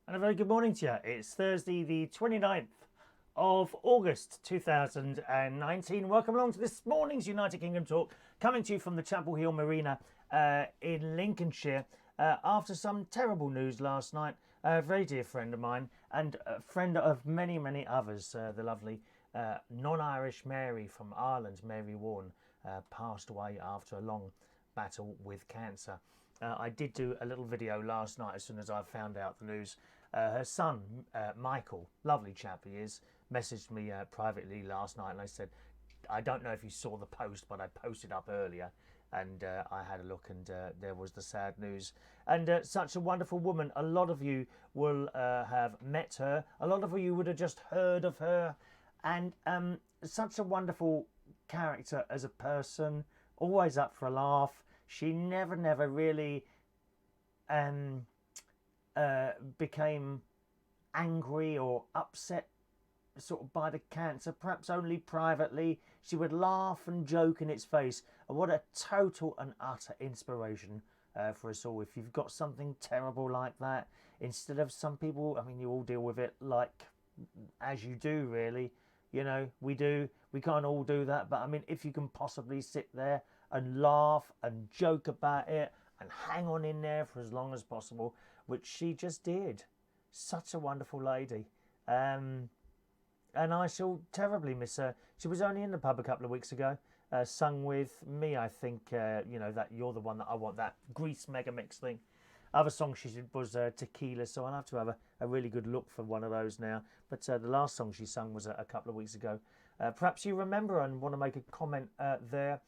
And a very good morning to you. It's Thursday, the 29th of August 2019. Welcome along to this morning's United Kingdom Talk, coming to you from the Chapel Hill Marina in Lincolnshire. After some terrible news last night, a very dear friend of mine and a friend of many, many others, the lovely non-Irish Mary from Ireland, Mary Warren, passed away after a long battle with cancer. I did do a little video last night as soon as I found out the news. Her son, Michael, lovely chap he is, messaged me privately last night, and I said, I don't know if you saw the post, but I posted up earlier, and I had a look, and there was the sad news. And such a wonderful woman. A lot of you will have met her. A lot of you would have just heard of her. And such a wonderful character as a person, always up for a laugh. She never really became angry or upset sort of by the cancer, perhaps only privately. She would laugh and joke in its face. And what a total and utter inspiration for us all. If you've got something terrible like that, instead of some people, I mean, you all deal with it like as you do, really. You know, we can't all do that, but I mean, if you can possibly sit there and laugh and joke about it and hang on in there for as long as possible, which she just did. Such a wonderful lady. And I shall terribly miss her. She was only in the pub a couple of weeks ago, sung with me, I think, you know, that You're the One That I Want, that Grease mega mix thing. Other song she did was Tequila, so I'll have to have a really good look for one of those now. But the last song she sung was a couple of weeks ago. Perhaps you remember and want to make a comment there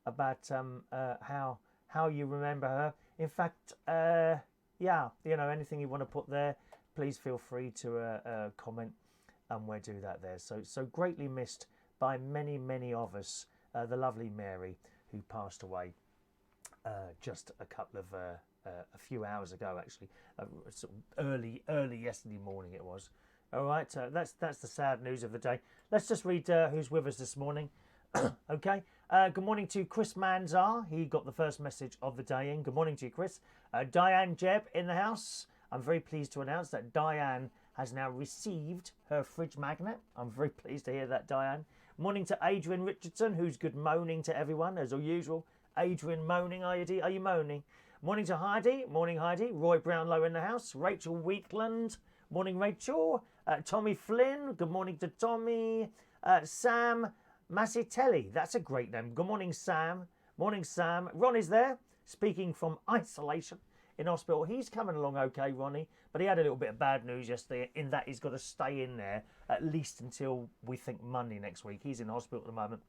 about how you remember her. In fact, yeah, you know, anything you want to put there, please feel free to comment, and we'll do that there. So greatly missed by many of us, the lovely Mary, who passed away just a few hours ago, actually, sort of early yesterday morning it was. All right, that's the sad news of the day. Let's just read who's with us this morning. Okay, good morning to Chris Manzar. He got the first message of the day in. Good morning to you, Chris. Diane Jebb in the house. I'm very pleased to announce that Diane has now received her fridge magnet. I'm very pleased to hear that, Diane. Morning to Adrian Richardson, who's good moaning to everyone, as usual. Adrian moaning, are you moaning? Morning to Heidi. Morning, Heidi. Roy Brownlow in the house. Rachel Weekland. Morning, Rachel. Tommy Flynn. Good morning to Tommy. Sam Massitelli. That's a great name. Good morning, Sam. Morning, Sam. Ronnie's there, speaking from isolation in hospital. He's coming along okay, Ronnie, but he had a little bit of bad news yesterday in that he's got to stay in there at least until we think Monday next week. He's in hospital at the moment.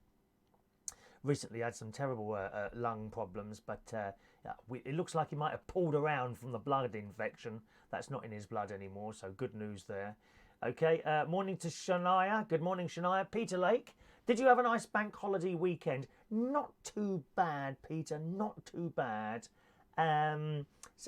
Recently had some terrible lung problems, but it looks like he might have pulled around from the blood infection. That's not in his blood anymore, so good news there. Okay, morning to Shania. Good morning, Shania. Peter Lake. Did you have a nice bank holiday weekend? Not too bad, Peter, not too bad.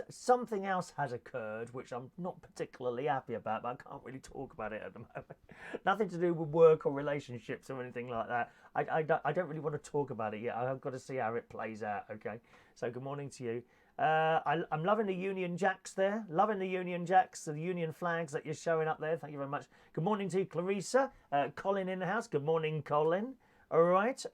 Something else has occurred, which I'm not particularly happy about, but I can't really talk about it at the moment. Nothing to do with work or relationships or anything like that. I don't really want to talk about it yet. I've got to see how it plays out, okay? So good morning to you. I'm loving the Union Jacks there. Loving the Union Jacks, the Union flags that you're showing up there. Thank you very much. Good morning to Clarissa. Colin in the house. Good morning, Colin. All right.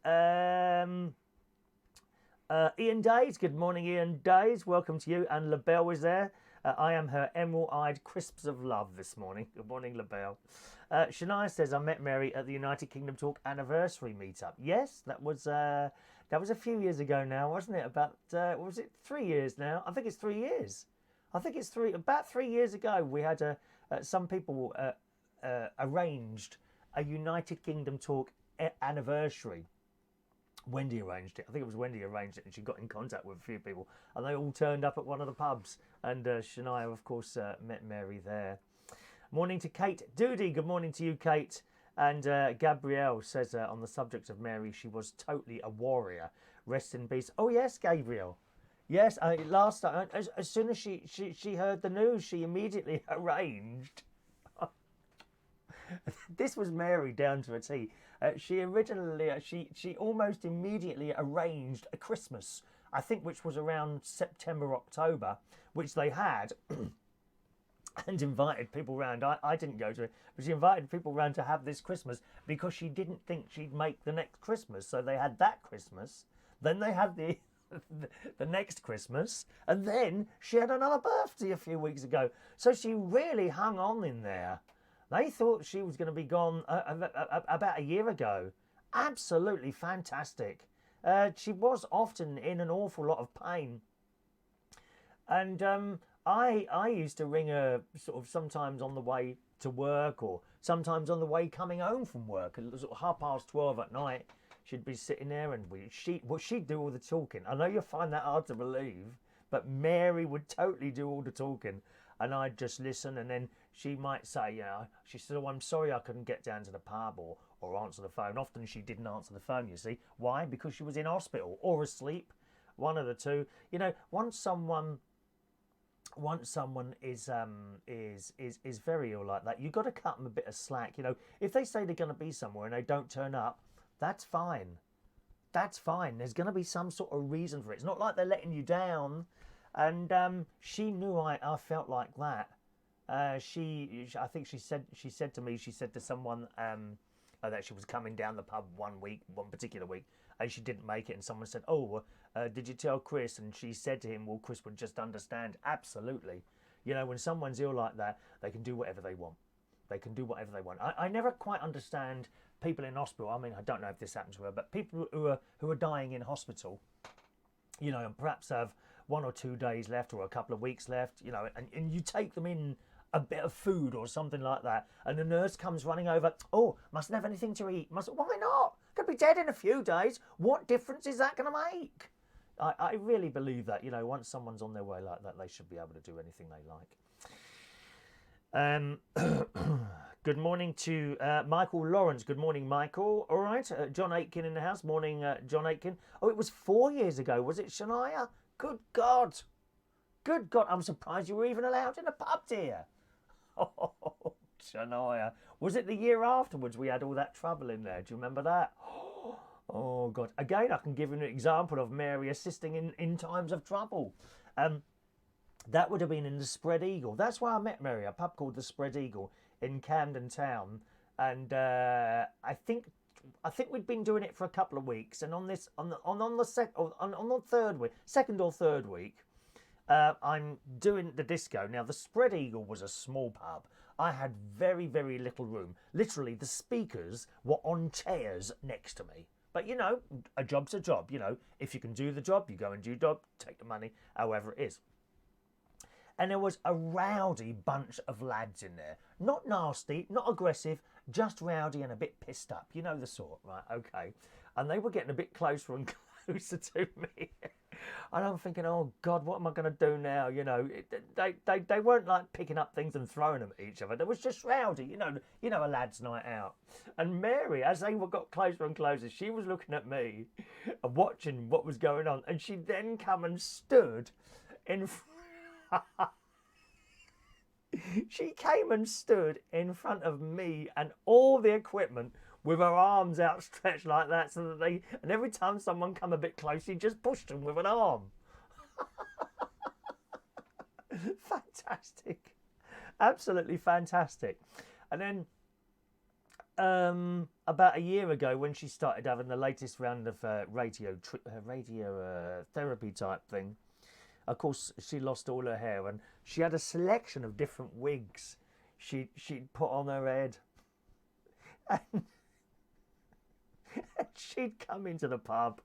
Ian Days. Good morning, Ian Days. Welcome to you. And LaBelle is there. I am her emerald-eyed crisps of love this morning. Good morning, LaBelle. Shania says, I met Mary at the United Kingdom Talk anniversary meetup. Yes, that was a few years ago now, wasn't it? About, was it 3 years now? I think it's 3 years. About 3 years ago, we had some people arranged a United Kingdom Talk anniversary. Wendy arranged it. I think it was Wendy arranged it, and she got in contact with a few people, and they all turned up at one of the pubs. And Shania, of course, met Mary there. Morning to Kate Doody. Good morning to you, Kate. And Gabrielle says on the subject of Mary, she was totally a warrior. Rest in peace. Oh yes, Gabriel. Yes, last time, as soon as she heard the news, she immediately arranged. This was Mary down to a T. She originally, she almost immediately arranged a Christmas, I think, which was around September, October, which they had and invited people round. I didn't go to it, but she invited people round to have this Christmas because she didn't think she'd make the next Christmas. So they had that Christmas, then they had the next Christmas, and then she had another birthday a few weeks ago. So she really hung on in there. They thought she was going to be gone about a year ago. Absolutely fantastic. She was often in an awful lot of pain. And I used to ring her sort of sometimes on the way to work or sometimes on the way coming home from work. It was sort of 12:30 at night. She'd be sitting there and she'd do all the talking. I know you'll find that hard to believe, but Mary would totally do all the talking. And I'd just listen, and then she might say, she said, oh, I'm sorry I couldn't get down to the pub or answer the phone. Often she didn't answer the phone, you see. Why? Because she was in hospital or asleep. One of the two. You know, once someone is very ill like that, you've got to cut them a bit of slack. You know, if they say they're going to be somewhere and they don't turn up, that's fine. That's fine. There's going to be some sort of reason for it. It's not like they're letting you down. And she knew I felt like that. I think she said to me, she said to someone that she was coming down the pub one particular week, and she didn't make it. And someone said, "Oh, did you tell Chris?" And she said to him, "Well, Chris would just understand." Absolutely. You know, when someone's ill like that, they can do whatever they want. They can do whatever they want. I never quite understand people in hospital. I mean, I don't know if this happens to her, but people who are dying in hospital, you know, and perhaps have 1 or 2 days left or a couple of weeks left, you know, and you take them in a bit of food or something like that, and the nurse comes running over, oh, mustn't have anything to eat. Why not? Could be dead in a few days. What difference is that going to make? I really believe that, you know, once someone's on their way like that, they should be able to do anything they like. Good morning to Michael Lawrence. Good morning, Michael. All right, John Aitken in the house. Morning, John Aitken. Oh, it was 4 years ago, was it, Shania? Good God. Good God, I'm surprised you were even allowed in a pub, dear. Oh, Shania. Was it the year afterwards we had all that trouble in there? Do you remember that? Oh, God. Again, I can give you an example of Mary assisting in times of trouble. That would have been in the Spread Eagle. That's where I met Mary, a pub called the Spread Eagle in Camden Town. And I think we'd been doing it for a couple of weeks. And on the third week, second or third week, I'm doing the disco. Now, the Spread Eagle was a small pub. I had very, very little room. Literally, the speakers were on chairs next to me. But, you know, a job's a job. You know, if you can do the job, you go and do the job, take the money, however it is. And there was a rowdy bunch of lads in there. Not nasty, not aggressive, just rowdy and a bit pissed up. You know the sort, right? Okay. And they were getting a bit closer and closer to me. And I'm thinking, oh, God, what am I going to do now? You know, they weren't like picking up things and throwing them at each other. They was just rowdy, you know, a lad's night out. And Mary, as they got closer and closer, she was looking at me and watching what was going on. And she then come and stood in She came and stood in front of me and all the equipment with her arms outstretched like that, so that and every time someone come a bit close, she just pushed them with an arm. Fantastic. Absolutely fantastic. And then about a year ago, when she started having the latest round of radio therapy type thing, of course, she lost all her hair, and she had a selection of different wigs she'd put on her head. And she'd come into the pub,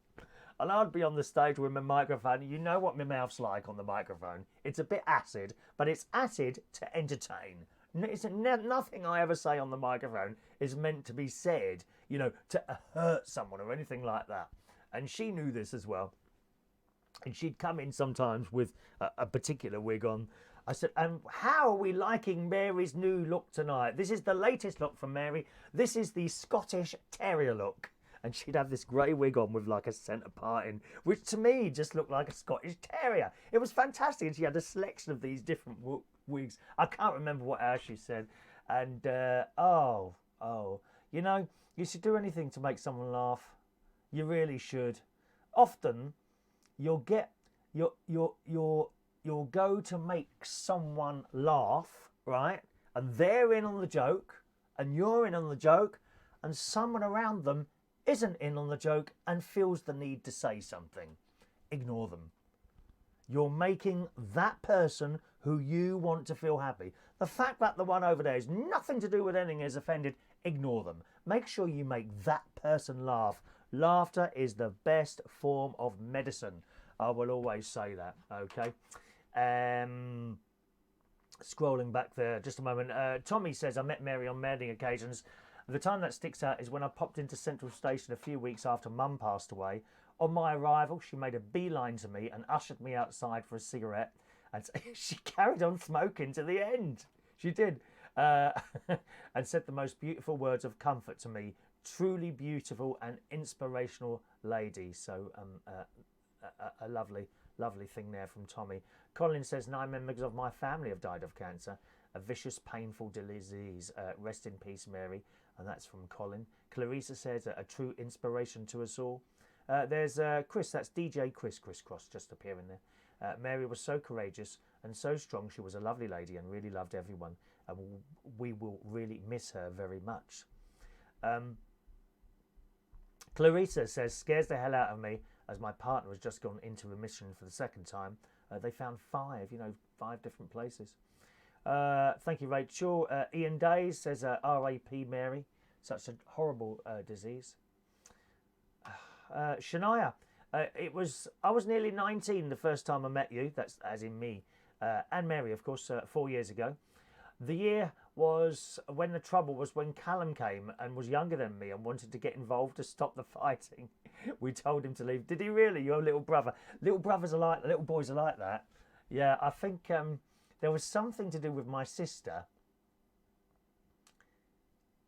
and I'd be on the stage with my microphone. You know what my mouth's like on the microphone. It's a bit acid, but it's acid to entertain. Nothing I ever say on the microphone is meant to be said, you know, to hurt someone or anything like that. And she knew this as well. And she'd come in sometimes with a particular wig on. I said, and how are we liking Mary's new look tonight? This is the latest look from Mary. This is the Scottish Terrier look. And she'd have this grey wig on with like a centre parting, which to me just looked like a Scottish Terrier. It was fantastic. And she had a selection of these different wigs. I can't remember what else she said. And, you know, you should do anything to make someone laugh. You really should. Often, you'll go to make someone laugh, right? And they're in on the joke, and you're in on the joke, and someone around them isn't in on the joke and feels the need to say something. Ignore them. You're making that person who you want to feel happy. The fact that the one over there has nothing to do with anything is offended, ignore them. Make sure you make that person laugh. Laughter is the best form of medicine. I will always say that, okay? Scrolling back there just a moment. Tommy says, I met Mary on many occasions. The time that sticks out is when I popped into Central Station a few weeks after Mum passed away. On my arrival, she made a beeline to me and ushered me outside for a cigarette. And she carried on smoking to the end. She did. And said the most beautiful words of comfort to me. Truly beautiful and inspirational lady. So a lovely, lovely thing there from Tommy. Colin says, 9 members of my family have died of cancer. A vicious, painful disease. Rest in peace, Mary. And that's from Colin. Clarissa says, a true inspiration to us all. There's Chris, that's DJ Chris Cross just appearing there. Mary was so courageous and so strong. She was a lovely lady and really loved everyone. And we will really miss her very much. Clarissa says, scares the hell out of me as my partner has just gone into remission for the second time. They found 5 different places. Thank you, Rachel. Ian Days says, R.I.P. Mary. Such a horrible disease. Shania, I was nearly 19 the first time I met you. That's as in me. And Mary, of course, 4 years ago. The year was when the trouble was when Callum came and was younger than me and wanted to get involved to stop the fighting. We told him to leave. Did he really? Your little brother. Little boys are like that. Yeah, I think there was something to do with my sister.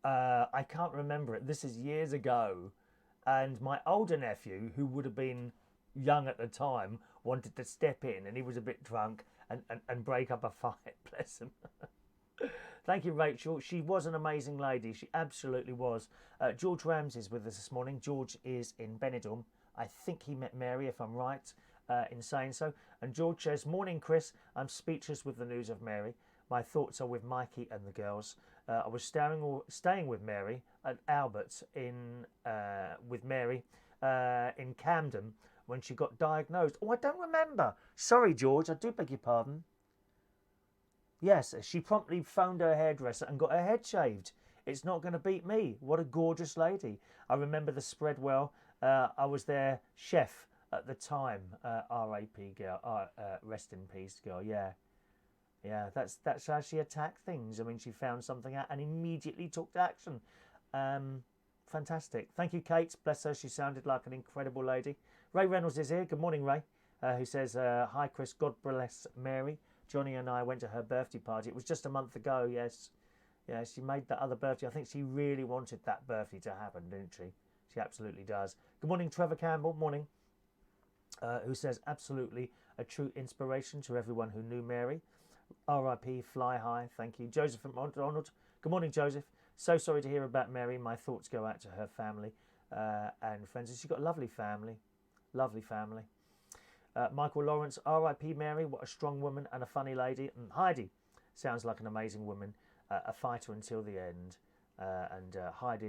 I can't remember it. This is years ago. And my older nephew, who would have been young at the time, wanted to step in, and he was a bit drunk and break up a fight. Bless him. Thank you, Rachel. She was an amazing lady. She absolutely was. George Ramsey's with us this morning. George is in Benidorm. I think he met Mary, if I'm right in saying so. And George says, morning, Chris. I'm speechless with the news of Mary. My thoughts are with Mikey and the girls. I was staying with Mary at Albert's in Camden when she got diagnosed. Oh, I don't remember. Sorry, George. I do beg your pardon. Yes, she promptly phoned her hairdresser and got her head shaved. It's not going to beat me. What a gorgeous lady. I remember the spread well. I was their chef at the time. R.I.P. girl. Rest in peace, girl. Yeah. Yeah, that's how she attacked things. I mean, she found something out and immediately took action. Fantastic. Thank you, Kate. Bless her. She sounded like an incredible lady. Ray Reynolds is here. Good morning, Ray. Who says, hi, Chris. God bless Mary. Johnny and I went to her birthday party. It was just a month ago, yes. Yeah, she made that other birthday. I think she really wanted that birthday to happen, didn't she? She absolutely does. Good morning, Trevor Campbell. Morning. Who says, absolutely a true inspiration to everyone who knew Mary. R.I.P. Fly high. Thank you. Joseph from Donald. Good morning, Joseph. So sorry to hear about Mary. My thoughts go out to her family and friends. She's got a lovely family. Lovely family. Michael Lawrence. R.I.P. Mary. What a strong woman and a funny lady. And Heidi sounds like an amazing woman. A fighter until the end. Heidi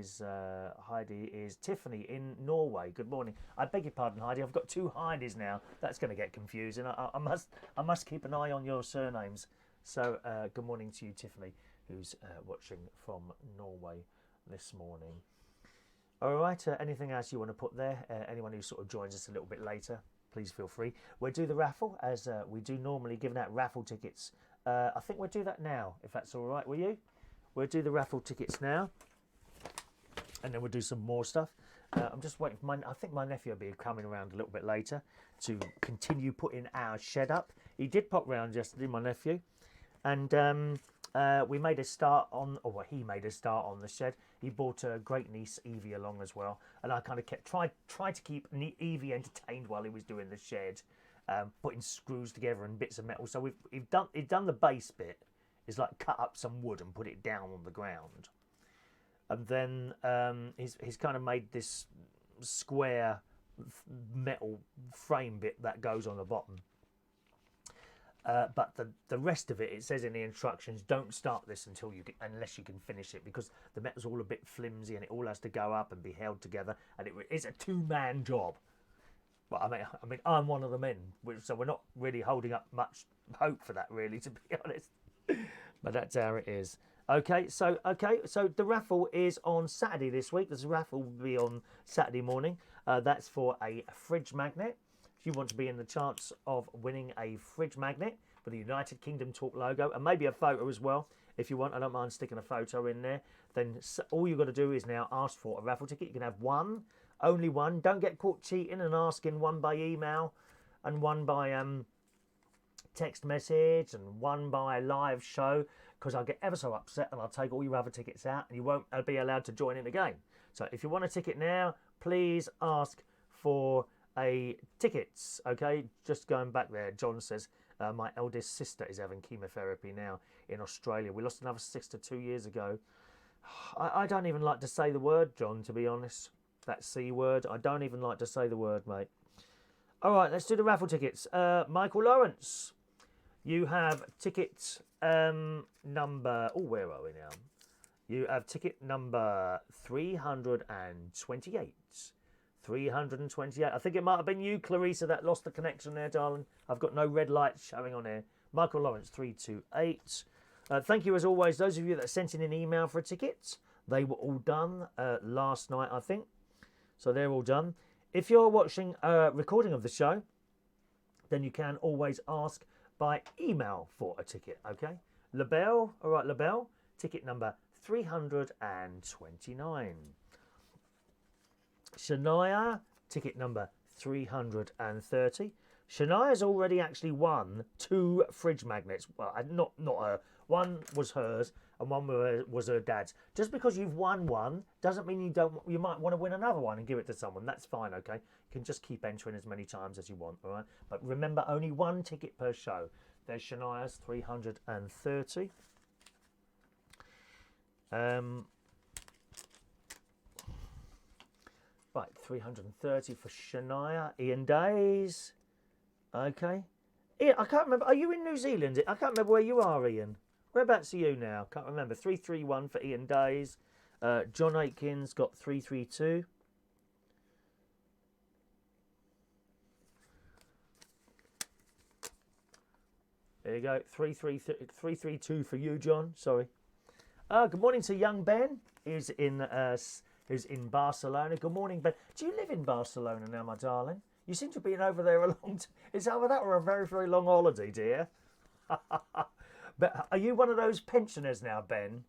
is Tiffany in Norway. Good morning. I beg your pardon, Heidi. I've got 2 Heidis now. That's going to get confusing. I must keep an eye on your surnames. So good morning to you, Tiffany, who's watching from Norway this morning. All right. Anything else you want to put there? Anyone who sort of joins us a little bit later, please feel free. We'll do the raffle as we do normally, giving out raffle tickets. I think we'll do that now, if that's all right with you. We'll do the raffle tickets now, and then we'll do some more stuff. I'm just waiting for I think my nephew will be coming around a little bit later to continue putting our shed up. He did pop round yesterday, my nephew, and we made a start on, he made a start on the shed. He brought a great niece Evie along as well, and I kind of tried to keep Evie entertained while he was doing the shed, putting screws together and bits of metal. So he've done the base bit. Is like cut up some wood and put it down on the ground, and then he's kind of made this square metal frame bit that goes on the bottom. But the rest of it says in the instructions, don't start this unless you can finish it, because the metal's all a bit flimsy and it all has to go up and be held together, and it's a two-man job. Well, I mean, I'm one of the men, so we're not really holding up much hope for that, really, to be honest. But that's how it is. Okay, so the raffle is on Saturday this week. This raffle will be on Saturday morning. That's for a fridge magnet. If you want to be in the chance of winning a fridge magnet with the United Kingdom Talk logo, and maybe a photo as well, if you want. I don't mind sticking a photo in there. Then all you've got to do is now ask for a raffle ticket. You can have one, only one. Don't get caught cheating and asking one by email and one by text message and one by live show, because I'll get ever so upset and I'll take all your other tickets out and you won't be allowed to join in again. So if you want a ticket now, please ask for tickets. Okay, just going back there, John says my eldest sister is having chemotherapy now in Australia. We lost another sister 2 years ago. I don't even like to say the word, John, to be honest. That C word, I don't even like to say the word, mate. All right, let's do the raffle tickets. Michael Lawrence, you have ticket number... Oh, where are we now? You have ticket number 328. 328. I think it might have been you, Clarissa, that lost the connection there, darling. I've got no red lights showing on here. Michael Lawrence, 328. Thank you, as always, those of you that sent in an email for tickets. They were all done last night, I think. So they're all done. If you're watching a recording of the show, then you can always ask by email for a ticket, okay? LaBelle, all right, LaBelle, ticket number 329. Shania, ticket number 330. Shania's already actually won 2 fridge magnets. Well, not her. One was hers and one was her dad's. Just because you've won one doesn't mean you might want to win another one and give it to someone. That's fine, okay? You can just keep entering as many times as you want, all right? But remember, only 1 ticket per show. There's Shania's 330. Right, 330 for Shania. Ian Days. Okay. Ian, I can't remember. Are you in New Zealand? I can't remember where you are, Ian. Whereabouts are you now? Can't remember. 331 for Ian Days. John Aikins got 332. There you go. 332 for you, John. Sorry. Good morning to young Ben, who's in Barcelona. Good morning, Ben. Do you live in Barcelona now, my darling? You seem to have been over there a long time. Is either that or a very, very long holiday, dear? But are you one of those pensioners now, Ben?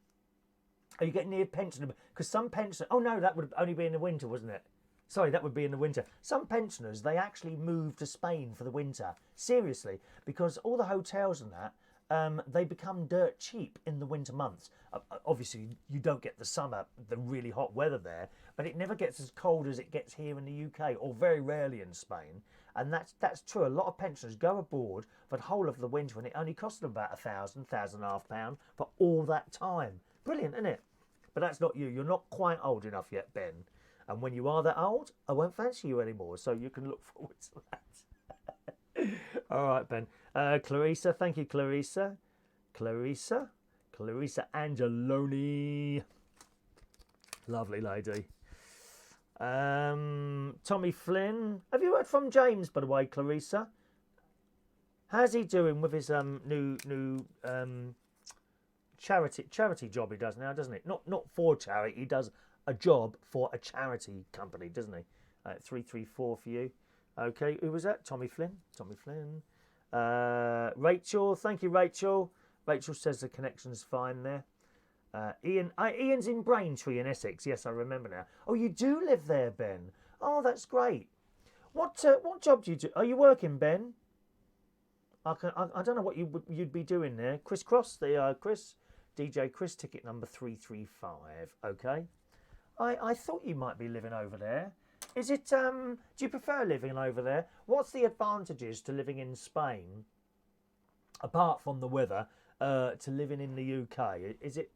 Are you getting near pensioner? Because some pensioners... Oh, no, that would only be in the winter, wasn't it? Sorry, that would be in the winter. Some pensioners, they actually move to Spain for the winter. Seriously. Because all the hotels and that, they become dirt cheap in the winter months. Obviously, you don't get the summer, the really hot weather there, but it never gets as cold as it gets here in the UK, or very rarely in Spain. And that's true. A lot of pensioners go aboard for the whole of the winter, and it only costs them about £1,000 for all that time. Brilliant, isn't it? But that's not you. You're not quite old enough yet, Ben. And when you are that old, I won't fancy you anymore, so you can look forward to that. All right, Ben. Clarissa, thank you, Clarissa. Clarissa Angeloni. Lovely lady. Tommy Flynn. Have you heard from James, by the way, Clarissa? How's he doing with his new charity job he does now, doesn't he? Not for charity. He does a job for a charity company, doesn't he? 334 for you. Okay, who was that? Tommy Flynn. Rachel, thank you, Rachel. Rachel says the connection's fine there. Ian's in Braintree in Essex. Yes, I remember now. Oh, you do live there, Ben. Oh, that's great. What job do you do? Are you working, Ben? I don't know what you'd be doing there. Chris Cross, Chris, DJ Chris, ticket number 335. Okay. I thought you might be living over there. Is it? Do you prefer living over there? What's the advantages to living in Spain, apart from the weather, to living in the UK? Is it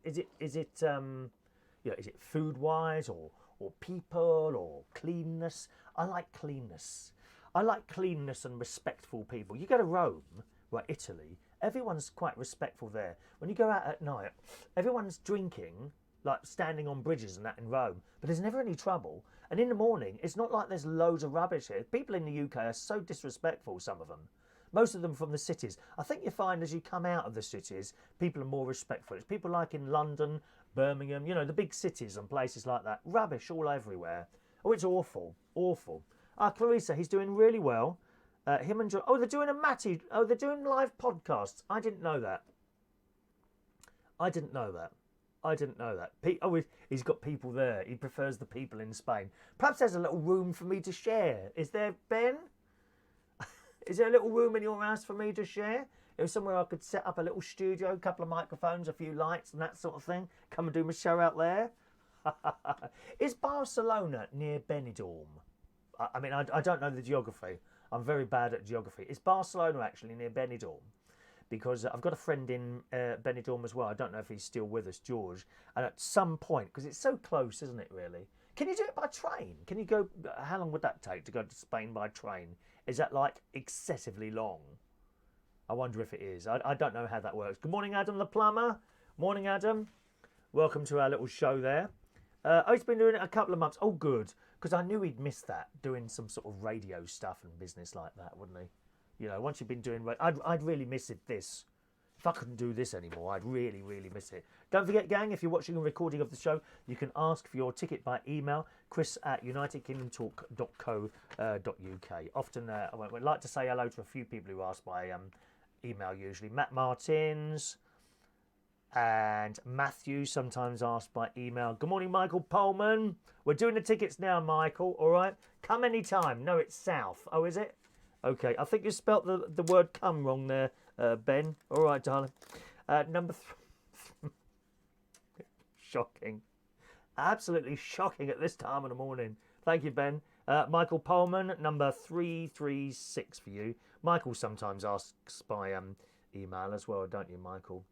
food wise or people or cleanness? I like cleanness. I like cleanness and respectful people. You go to Rome, right, Italy, everyone's quite respectful there. When you go out at night, everyone's drinking, like standing on bridges and that in Rome, but there's never any trouble. And in the morning, it's not like there's loads of rubbish here. People in the UK are so disrespectful, some of them. Most of them from the cities. I think you find as you come out of the cities, people are more respectful. It's people like in London, Birmingham, you know, the big cities and places like that. Rubbish all everywhere. Oh, it's awful, awful. Clarissa, he's doing really well. Him and John, oh, they're doing a Matty. Oh, they're doing live podcasts. I didn't know that. I didn't know that. I didn't know that. Oh, he's got people there. He prefers the people in Spain. Perhaps there's a little room for me to share. Is there, Ben? Is there a little room in your house for me to share? Somewhere I could set up a little studio, a couple of microphones, a few lights and that sort of thing. Come and do my show out there. Is Barcelona near Benidorm? I mean, I don't know the geography. I'm very bad at geography. Is Barcelona actually near Benidorm? Because I've got a friend in Benidorm as well. I don't know if he's still with us, George. And at some point, because it's so close, isn't it, really? Can you do it by train? Can you go, how long would that take to go to Spain by train? Is that like excessively long? I wonder if it is. I don't know how that works. Good morning, Adam the plumber. Morning, Adam. Welcome to our little show there. He's been doing it a couple of months. Oh, good. Because I knew he'd miss that, doing some sort of radio stuff and business like that, wouldn't he? You know, once you've been doing... I'd really miss this. If I couldn't do this anymore, I'd really, really miss it. Don't forget, gang, if you're watching a recording of the show, you can ask for your ticket by email, chris@unitedkingdomtalk.co.uk. Often, I would like to say hello to a few people who ask by email usually. Matt Martins and Matthew sometimes ask by email. Good morning, Michael Pullman. We're doing the tickets now, Michael, all right? Come anytime. No, it's south. Oh, is it? Okay, I think you spelt the word come wrong there, Ben. All right, darling. Number 3. Shocking. Absolutely shocking at this time of the morning. Thank you, Ben. Michael Pullman, number 336 for you. Michael sometimes asks by email as well, don't you, Michael?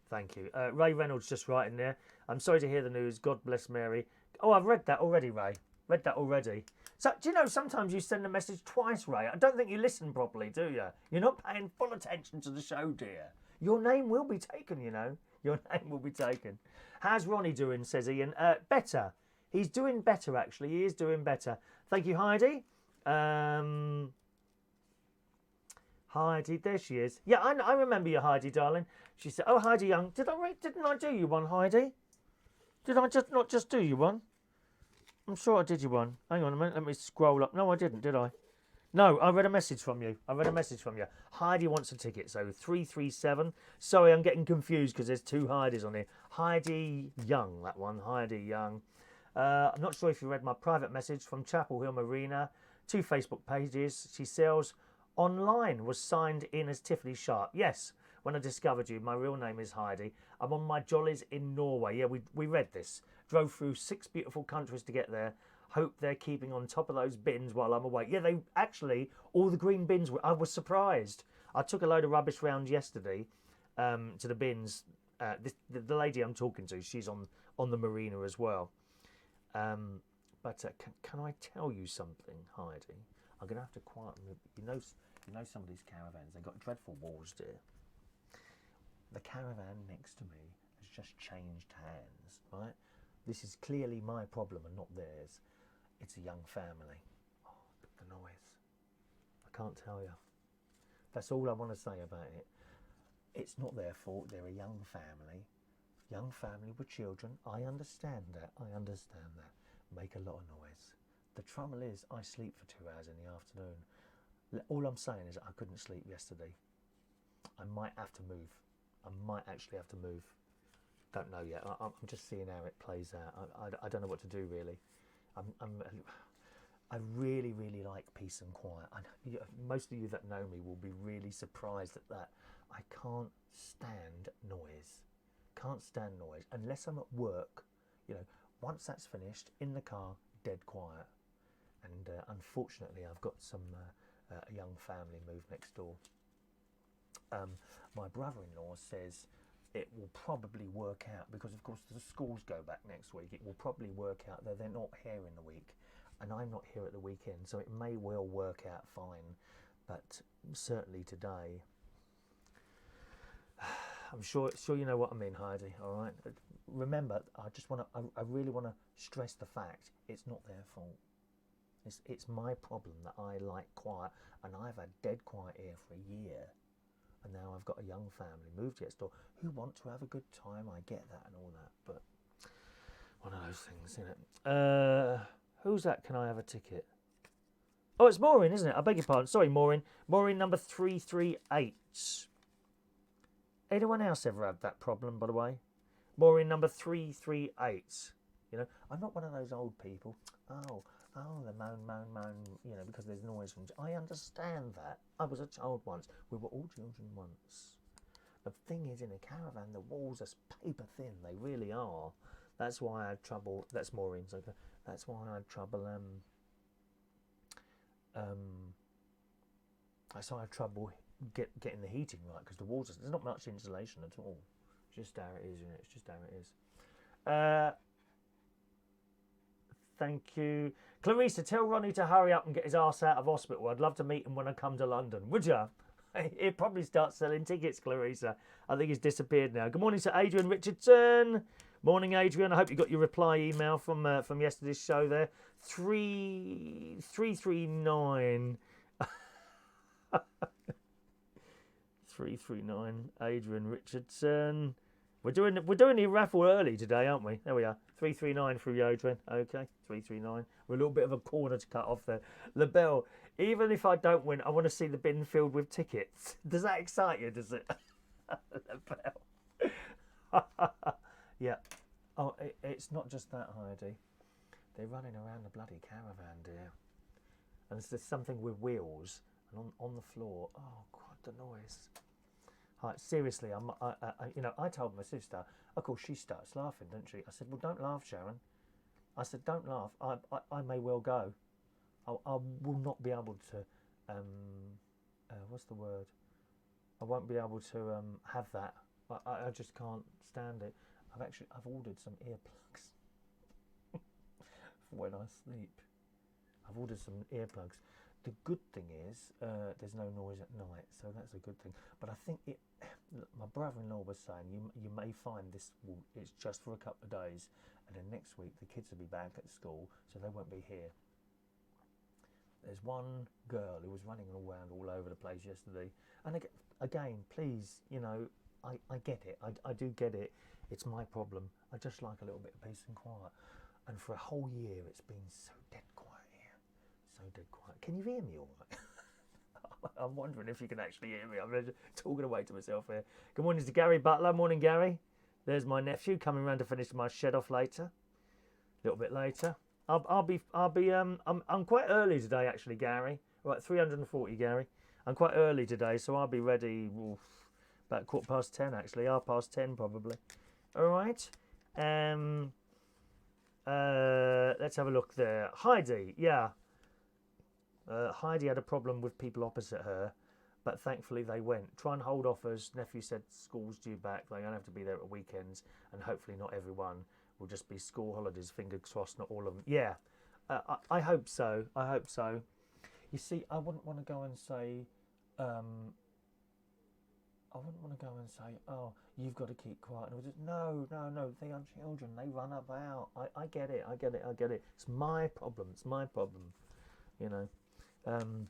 Thank you. Ray Reynolds just writing there. I'm sorry to hear the news. God bless Mary. Oh, I've read that already, Ray. Read that already. So, do you know, sometimes you send a message twice, Ray. I don't think you listen properly, do you? You're not paying full attention to the show, dear. Your name will be taken, you know. Your name will be taken. How's Ronnie doing, says Ian. Better. He's doing better, actually. He is doing better. Thank you, Heidi. Heidi, there she is. Yeah, I remember you, Heidi, darling. She said, oh, Heidi Young, didn't I do you one, Heidi? Did I not just do you one? I'm sure I did you one. Hang on a minute, let me scroll up. No, I didn't, did I? No, I read a message from you. Heidi wants a ticket, so 337. Sorry, I'm getting confused because there's two Heidis on here. Heidi Young, that one, Heidi Young. I'm not sure if you read my private message from Chapel Hill Marina. 2 Facebook pages. She sells online, was signed in as Tiffany Sharp. Yes, when I discovered you, my real name is Heidi. I'm on my jollies in Norway. Yeah, we read this. Drove through 6 beautiful countries to get there. Hope they're keeping on top of those bins while I'm away. Yeah, they actually, all the green bins, I was surprised. I took a load of rubbish round yesterday to the bins. The lady I'm talking to, she's on the marina as well. But can I tell you something, Heidi? I'm going to have to quieten you know some of these caravans, they've got dreadful walls, dear. The caravan next to me has just changed hands, right? This is clearly my problem and not theirs. It's a young family. Oh, the noise. I can't tell you. That's all I want to say about it. It's not their fault. They're a young family. Young family with children. I understand that. Make a lot of noise. The trouble is, I sleep for 2 hours in the afternoon. All I'm saying is I couldn't sleep yesterday. I might have to move. I might actually have to move. Don't know yet. I'm just seeing how it plays out. I don't know what to do, really. I really, really like peace and quiet. Most of you that know me will be really surprised at that. I can't stand noise. Can't stand noise. Unless I'm at work, you know, once that's finished, in the car, dead quiet. And unfortunately, I've got a young family move next door. My brother-in-law says it will probably work out, because of course the schools go back next week. It will probably work out that they're not here in the week, and I'm not here at the weekend, so it may well work out fine. But certainly today, I'm sure you know what I mean, Heidi. All right. Remember, I really want to stress the fact it's not their fault. It's my problem that I like quiet, and I've had dead quiet here for a year, and now I've got a young family, moved next door, who want to have a good time. I get that and all that, but one of those things, isn't it? Who's that? Can I have a ticket? Oh, it's Maureen, isn't it? I beg your pardon. Sorry, Maureen. Maureen number 338. Anyone else ever had that problem, by the way? Maureen number 338. You know, I'm not one of those old people. Oh, the moan, you know, because there's noise from... I understand that. I was a child once. We were all children once. The thing is, in a caravan, the walls are paper thin. They really are. That's why I had trouble... That's Maureen's, okay. That's why I had trouble... So I had trouble getting the heating right, because the walls... There's not much insulation at all. It's just how it is, you know. It's just how it is. Thank you. Clarissa, tell Ronnie to hurry up and get his arse out of hospital. I'd love to meet him when I come to London. Would you? He'd probably start selling tickets, Clarissa. I think he's disappeared now. Good morning to Adrian Richardson. Morning, Adrian. I hope you got your reply email from yesterday's show there. 339. 339. Adrian Richardson. We're doing the raffle early today, aren't we? There we are. 339 through Adrian. Okay, 339. We're a little bit of a corner to cut off there. LaBelle, even if I don't win, I want to see the bin filled with tickets. Does that excite you, does it? LaBelle. Yeah. Oh, it's not just that, Heidi. They're running around the bloody caravan, dear. And there's something with wheels and on the floor. Oh, God, the noise. Seriously, I told my sister, of course she starts laughing, doesn't she? I said, well, don't laugh, Sharon. I said, don't laugh. I may well go. I will not be able to, what's the word? I won't be able to have that. I just can't stand it. I've ordered some earplugs for when I sleep. I've ordered some earplugs. The good thing is there's no noise at night, so that's a good thing. But I think my brother-in-law was saying you may find it's just for a couple of days, and then next week the kids will be back at school, so they won't be here. There's one girl who was running around all over the place yesterday, and again, please, you know, I get it. I do get it. It's my problem. I just like a little bit of peace and quiet. And for a whole year, it's been so dead quiet here. So dead quiet. Can you hear me all right? I'm wondering if you can actually hear me. I'm talking away to myself here. Good morning to Gary Butler. Morning, Gary. There's my nephew coming round to finish my shed off later. A little bit later. I'm quite early today, actually, Gary. Right, 340, Gary. I'm quite early today, so I'll be ready about 10:15, actually. 10:30, probably. All right. Let's have a look there. Heidi, yeah. Heidi had a problem with people opposite her, but thankfully they went. Try and hold offers. Nephew said school's due back. They're going to have to be there at weekends, and hopefully not everyone will just be school holidays. Fingers crossed, not all of them. Yeah, I hope so. I hope so. You see, I wouldn't want to go and say, oh, you've got to keep quiet. No, they are children. They run about. I get it. It's my problem. You know. And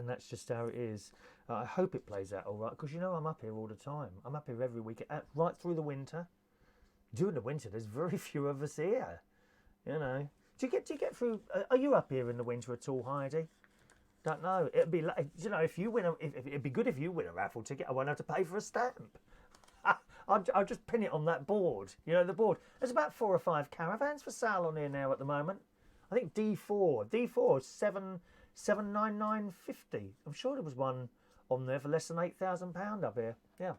that's just how it is. I hope it plays out all right, because you know I'm up here all the time. I'm up here every week, right through the winter. During the winter, there's very few of us here. You know. Do you get through? Are you up here in the winter at all, Heidi? Don't know. It'd be like, you know, if you win it'd be good if you win a raffle ticket. I won't have to pay for a stamp. I'll just pin it on that board. You know, the board. There's about 4 or 5 caravans for sale on here now at the moment. I think D4 799.50. I'm sure there was one on there for less than £8,000 up here. Yeah.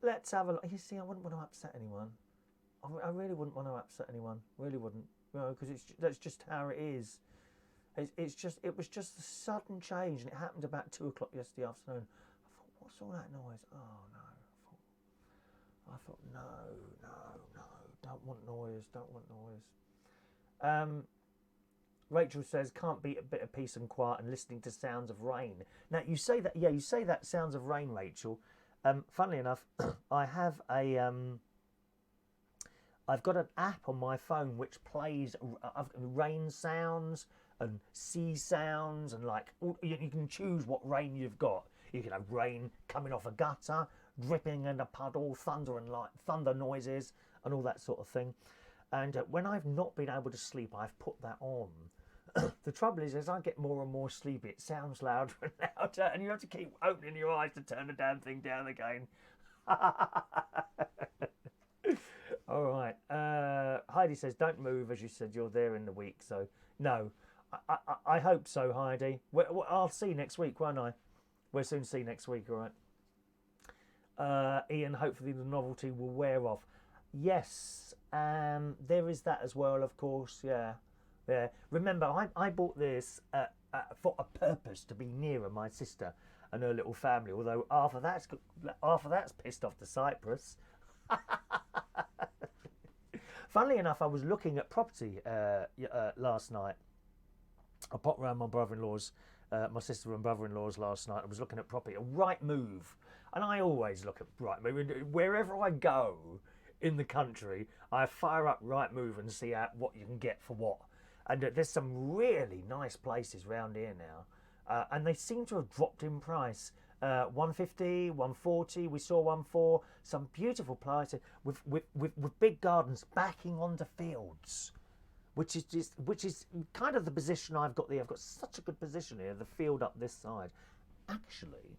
Let's have a look. You see, I wouldn't want to upset anyone. I really wouldn't want to upset anyone. Really wouldn't. You know, because that's just how it is. It was just a sudden change, and it happened about 2 o'clock yesterday afternoon. I thought, what's all that noise? Oh no! I thought no, don't want noise. Rachel says, can't beat a bit of peace and quiet and listening to sounds of rain. Now, you say that, yeah, you say that sounds of rain, Rachel. Funnily enough, I have I've got an app on my phone which plays rain sounds and sea sounds, and like you can choose what rain you've got. You can have rain coming off a gutter, dripping in a puddle, thunder and thunder noises, and all that sort of thing. And when I've not been able to sleep, I've put that on. The trouble is, as I get more and more sleepy, it sounds louder and louder, and you have to keep opening your eyes to turn the damn thing down again. All right. Heidi says, don't move, as you said, you're there in the week. So, no, I hope so, Heidi. I'll see you next week, won't I? We'll soon see next week, all right? Ian, hopefully the novelty will wear off. Yes, there is that as well, of course, yeah. Yeah. Remember, I bought this for a purpose, to be nearer my sister and her little family, although half of that's pissed off to Cyprus. Funnily enough, I was looking at property last night. I popped around my brother-in-law's, my sister and brother-in-law's last night. I was looking at property, a right move. And I always look at right move. Wherever I go in the country, I fire up right move and see what you can get for what. And there's some really nice places round here now. And they seem to have dropped in price. 150, 140, we saw 140, some beautiful places with big gardens backing onto fields, which is kind of the position I've got there. I've got such a good position here, the field up this side. Actually,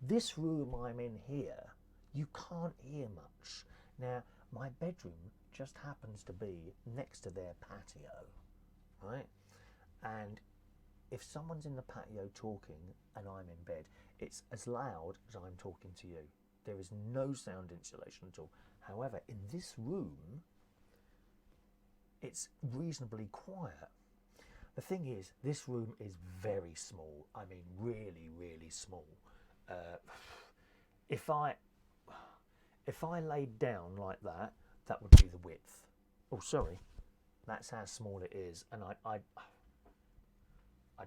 this room I'm in here, you can't hear much. Now, my bedroom just happens to be next to their patio, right? And if someone's in the patio talking and I'm in bed, it's as loud as I'm talking to you. There is no sound insulation at all. However, in this room, it's reasonably quiet. The thing is, this room is very small. I mean, really, really small. If I laid down like that, that would be the width. Oh, sorry. That's how small it is. And I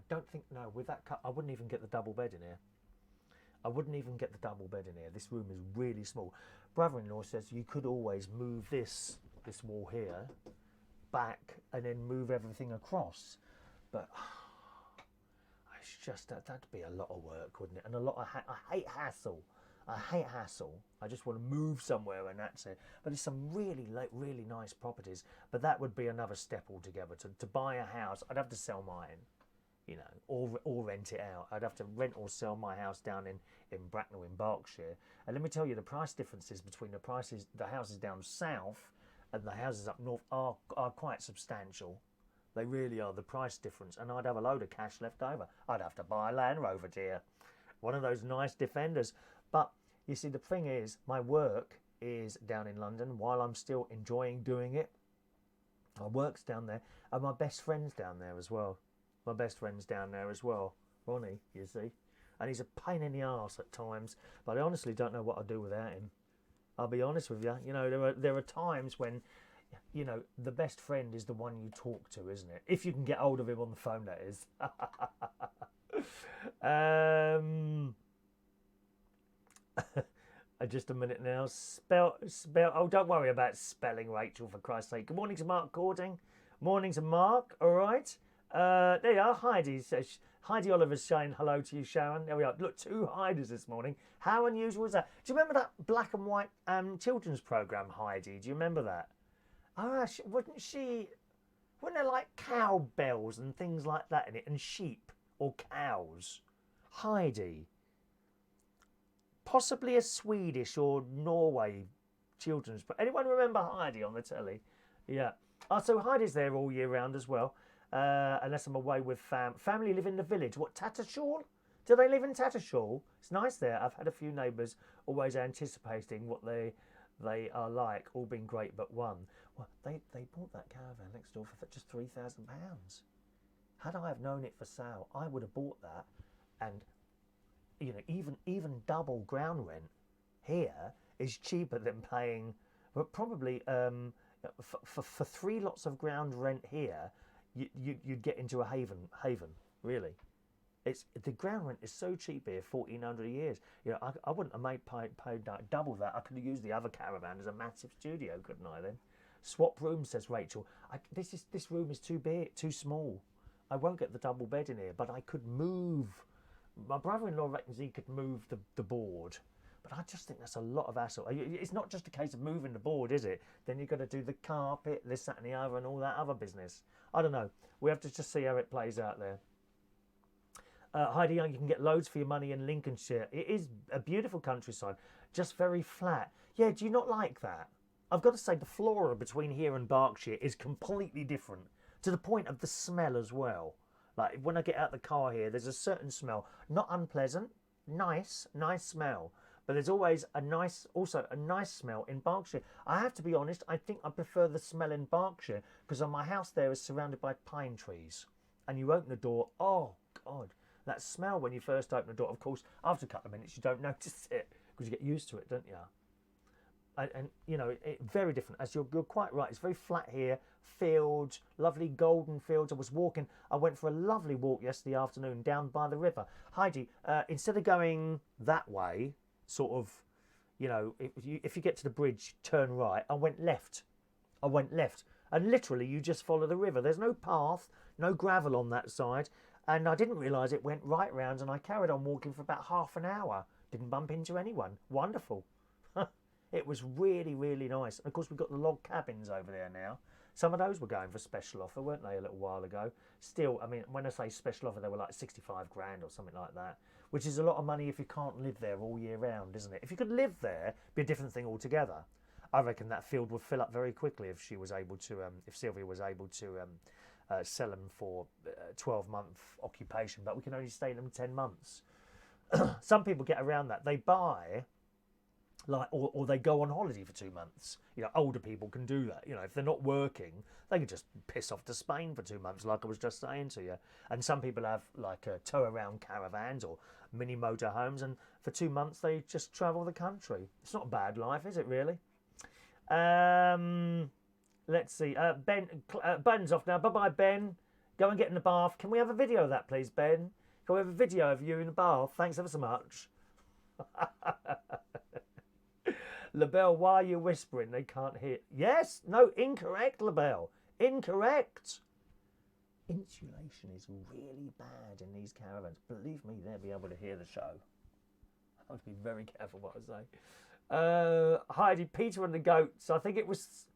don't think, no, with that cut, I wouldn't even get the double bed in here. I wouldn't even get the double bed in here. This room is really small. Brother-in-law says you could always move this wall here back and then move everything across. But it's just, that'd be a lot of work, wouldn't it? And a lot of, I hate hassle. I hate hassle. I just want to move somewhere and that's it. But there's some really nice properties. But that would be another step altogether. To buy a house, I'd have to sell mine. You know, or rent it out. I'd have to rent or sell my house down in Bracknell in Berkshire. And let me tell you, the price differences between the houses down south and the houses up north are quite substantial. They really are, the price difference. And I'd have a load of cash left over. I'd have to buy a Land Rover, dear. One of those nice Defenders. But you see, the thing is, my work is down in London while I'm still enjoying doing it. My work's down there, and my best friend's down there as well. My best friend's down there as well, Ronny, you see. And he's a pain in the arse at times, but I honestly don't know what I'd do without him. I'll be honest with you. You know, there are times when, you know, the best friend is the one you talk to, isn't it? If you can get hold of him on the phone, that is. Just a minute now. Spell. Oh, don't worry about spelling, Rachel, for Christ's sake. Good morning to Mark Cording. Morning to Mark, all right. There you are, Heidi says. Heidi Oliver's saying hello to you, Shaun. There we are. Look, 2 Heidis this morning. How unusual is that? Do you remember that black and white children's programme, Heidi? Do you remember that? Oh, wasn't there like cowbells and things like that in it, and sheep or cows? Heidi. Possibly a Swedish or Norway children's. But anyone remember Heidi on the telly? Yeah. Oh, so Heidi's there all year round as well. Unless I'm away with family live in the village. What, Tattershall? Do they live in Tattershall? It's nice there. I've had a few neighbours always anticipating what they are like. All been great but one. Well, they bought that caravan next door for just £3,000. Had I have known it for sale, I would have bought that. And you know, even double ground rent here is cheaper than paying, but probably For 3 lots of ground rent here, you'd get into a haven, really. The ground rent is so cheap here, 1,400 a year. You know, I wouldn't have paid double that. I could have used the other caravan as a massive studio, couldn't I then? Swap rooms, says Rachel. This room is too big, too small. I won't get the double bed in here, but I could move. My brother-in-law reckons he could move the board, but I just think that's a lot of hassle. It's not just a case of moving the board, is it? Then you've got to do the carpet, this, that and the other, and all that other business. I don't know. We have to just see how it plays out there. Heidi Young, you can get loads for your money in Lincolnshire. It is a beautiful countryside, just very flat. Yeah, do you not like that? I've got to say the flora between here and Berkshire is completely different, to the point of the smell as well. Like when I get out the car here, there's a certain smell, not unpleasant, nice smell. But there's always also a nice smell in Berkshire. I have to be honest, I think I prefer the smell in Berkshire because my house there is surrounded by pine trees. And you open the door, oh God, that smell when you first open the door. Of course, after a couple of minutes, you don't notice it because you get used to it, don't you? And you know, very different. As you're quite right, it's very flat here. Fields, lovely golden fields. I went for a lovely walk yesterday afternoon down by the river. Heidi, instead of going that way, sort of, you know, if you get to the bridge, turn right. I went left, and literally you just follow the river. There's no path, no gravel on that side, and I didn't realise it went right round. And I carried on walking for about half an hour. Didn't bump into anyone. Wonderful. It was really, really nice. And of course, we've got the log cabins over there now. Some of those were going for special offer, weren't they, a little while ago? Still, I mean, when I say special offer, they were like 65 grand or something like that, which is a lot of money if you can't live there all year round, isn't it? If you could live there, it'd be a different thing altogether. I reckon that field would fill up very quickly if she was able to, if Sylvia was able to sell them for 12-month occupation, but we can only stay in them 10 months. Some people get around that. They buy... or they go on holiday for 2 months. You know, older people can do that. You know, if they're not working, they can just piss off to Spain for 2 months, like I was just saying to you. And some people have like tow around caravans or mini motorhomes, and for 2 months they just travel the country. It's not a bad life, is it really? Let's see. Ben's off now. Bye-bye, Ben. Go and get in the bath. Can we have a video of that, please, Ben? Can we have a video of you in the bath? Thanks ever so much. LaBelle, why are you whispering? They can't hear. Yes, no, incorrect, LaBelle. Incorrect. Insulation is really bad in these caravans. Believe me, they'll be able to hear the show. I have to be very careful what I say. Heidi, Peter and the Goats. I think it was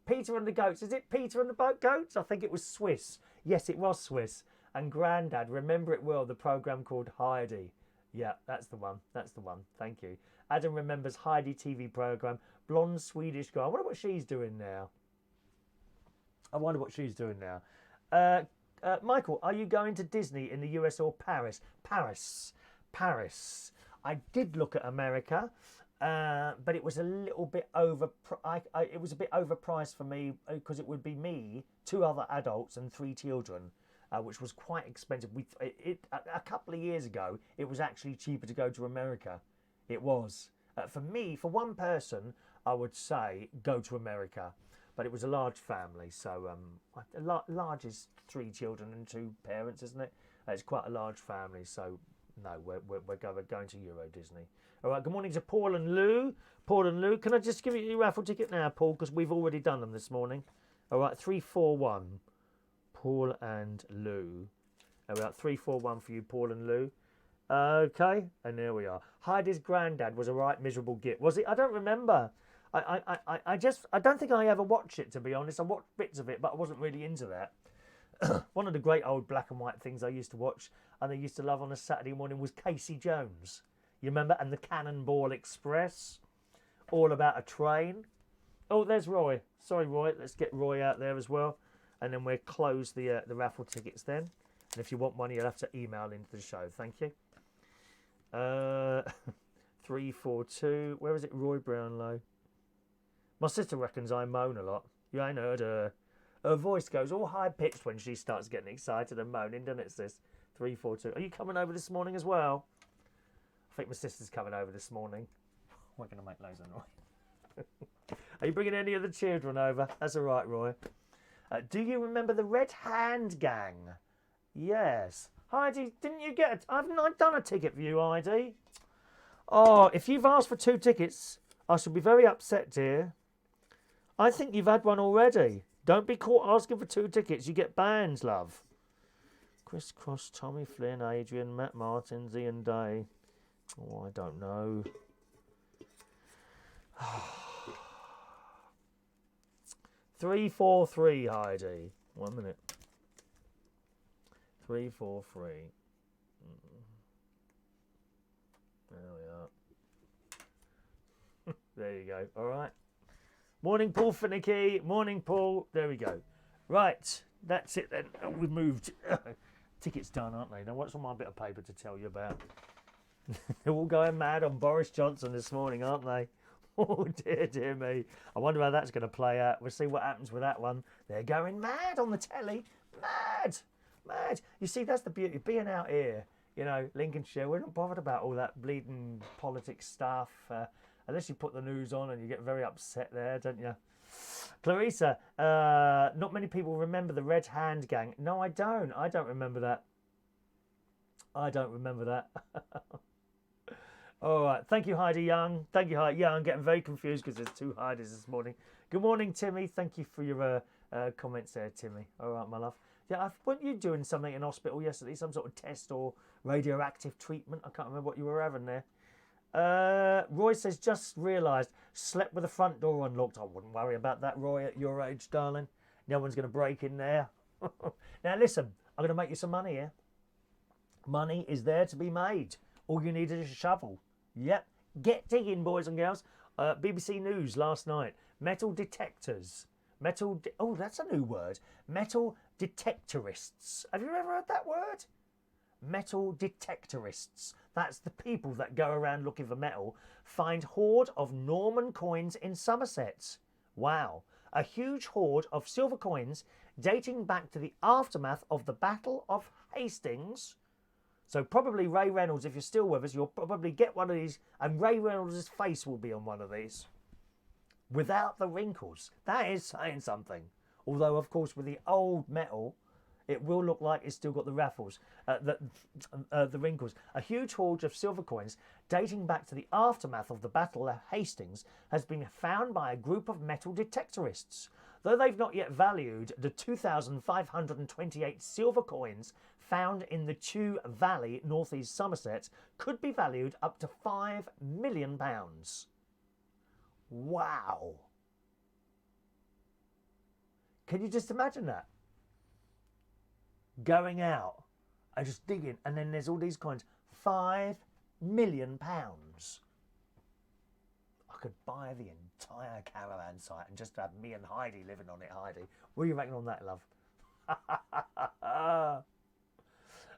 Peter and the Goats. Is it Peter and the Goats? I think it was Swiss. Yes, it was Swiss. And Grandad, remember it well, the programme called Heidi. Yeah, that's the one. That's the one. Thank you. Adam remembers Heidi TV programme. Blonde Swedish girl. I wonder what she's doing now. Michael, are you going to Disney in the US or Paris? Paris. I did look at America, but it was a little bit it was a bit overpriced for me because it would be me, 2 other adults and 3 children. Which was quite expensive. A couple of years ago, it was actually cheaper to go to America. It was. For me, for one person, I would say go to America. But it was a large family, so large is 3 children and 2 parents, isn't it? It's quite a large family, so no, we're going to Euro Disney. All right, good morning to Paul and Lou. Can I just give you your raffle ticket now, Paul, because we've already done them this morning. All right, 341. Paul and Lou. About 341 for you, Paul and Lou. Okay, and there we are. Heidi's granddad was a right miserable git, was he? I don't remember. I don't think I ever watched it, to be honest. I watched bits of it, but I wasn't really into that. One of the great old black and white things I used to watch and I used to love on a Saturday morning was Casey Jones. You remember? And the Cannonball Express. All about a train. Oh, there's Roy. Sorry, Roy. Let's get Roy out there as well. And then we'll close the raffle tickets then. And if you want one, you'll have to email into the show. Thank you. 342. Where is it? Roy Brownlow. My sister reckons I moan a lot. You ain't heard her. Her voice goes all high-pitched when she starts getting excited and moaning, doesn't it, sis? 342. Are you coming over this morning as well? I think my sister's coming over this morning. We're going to make loads of noise. Are you bringing any of the children over? That's all right, Roy. Do you remember the Red Hand Gang? Yes. Heidi, didn't you get it? I've not done a ticket for you, Heidi. Oh, if you've asked for 2 tickets, I shall be very upset, dear. I think you've had one already. Don't be caught asking for 2 tickets. You get bans, love. Chris Cross, Tommy Flynn, Adrian, Matt Martins, Ian Day. Oh, I don't know. 343, Heidi. 1 minute. 343. There we are. There you go. All right. Morning, Paul Finicky. Morning, Paul. There we go. Right. That's it then. We've moved. Tickets done, aren't they? Now, what's on my bit of paper to tell you about? They're all going mad on Boris Johnson this morning, aren't they? Oh, dear me. I wonder how that's going to play out. We'll see what happens with that one. They're going mad on the telly. Mad. You see, that's the beauty of being out here. You know, Lincolnshire, we're not bothered about all that bleeding politics stuff. Unless you put the news on and you get very upset there, don't you? Clarissa, not many people remember the Red Hand Gang. No, I don't. I don't remember that. All right. Thank you, Heidi Young. Thank you, Heidi Young. I'm getting very confused because there's 2 Heidis this morning. Good morning, Timmy. Thank you for your comments there, Timmy. All right, my love. Yeah, weren't you doing something in hospital yesterday? Some sort of test or radioactive treatment? I can't remember what you were having there. Roy says, just realised, slept with the front door unlocked. I wouldn't worry about that, Roy, at your age, darling. No one's going to break in there. Now, listen, I'm going to make you some money here. Money is there to be made. All you need is a shovel. Yep. Get digging, boys and girls. BBC News last night. Metal detectors. Oh, that's a new word. Metal detectorists. Have you ever heard that word? Metal detectorists. That's the people that go around looking for metal. Find hoard of Norman coins in Somerset. Wow. A huge hoard of silver coins dating back to the aftermath of the Battle of Hastings. So probably Ray Reynolds, if you're still with us, you'll probably get one of these and Ray Reynolds' face will be on one of these. Without the wrinkles. That is saying something. Although, of course, with the old metal, it will look like it's still got the raffles, the wrinkles. A huge hoard of silver coins dating back to the aftermath of the Battle of Hastings has been found by a group of metal detectorists. Though they've not yet valued the 2,528 silver coins found in the Chew Valley, northeast Somerset, could be valued up to £5 million. Wow. Can you just imagine that? Going out and just digging, and then there's all these coins. £5 million. I could buy the entire caravan site and just have me and Heidi living on it, Heidi. What do you reckon on that, love?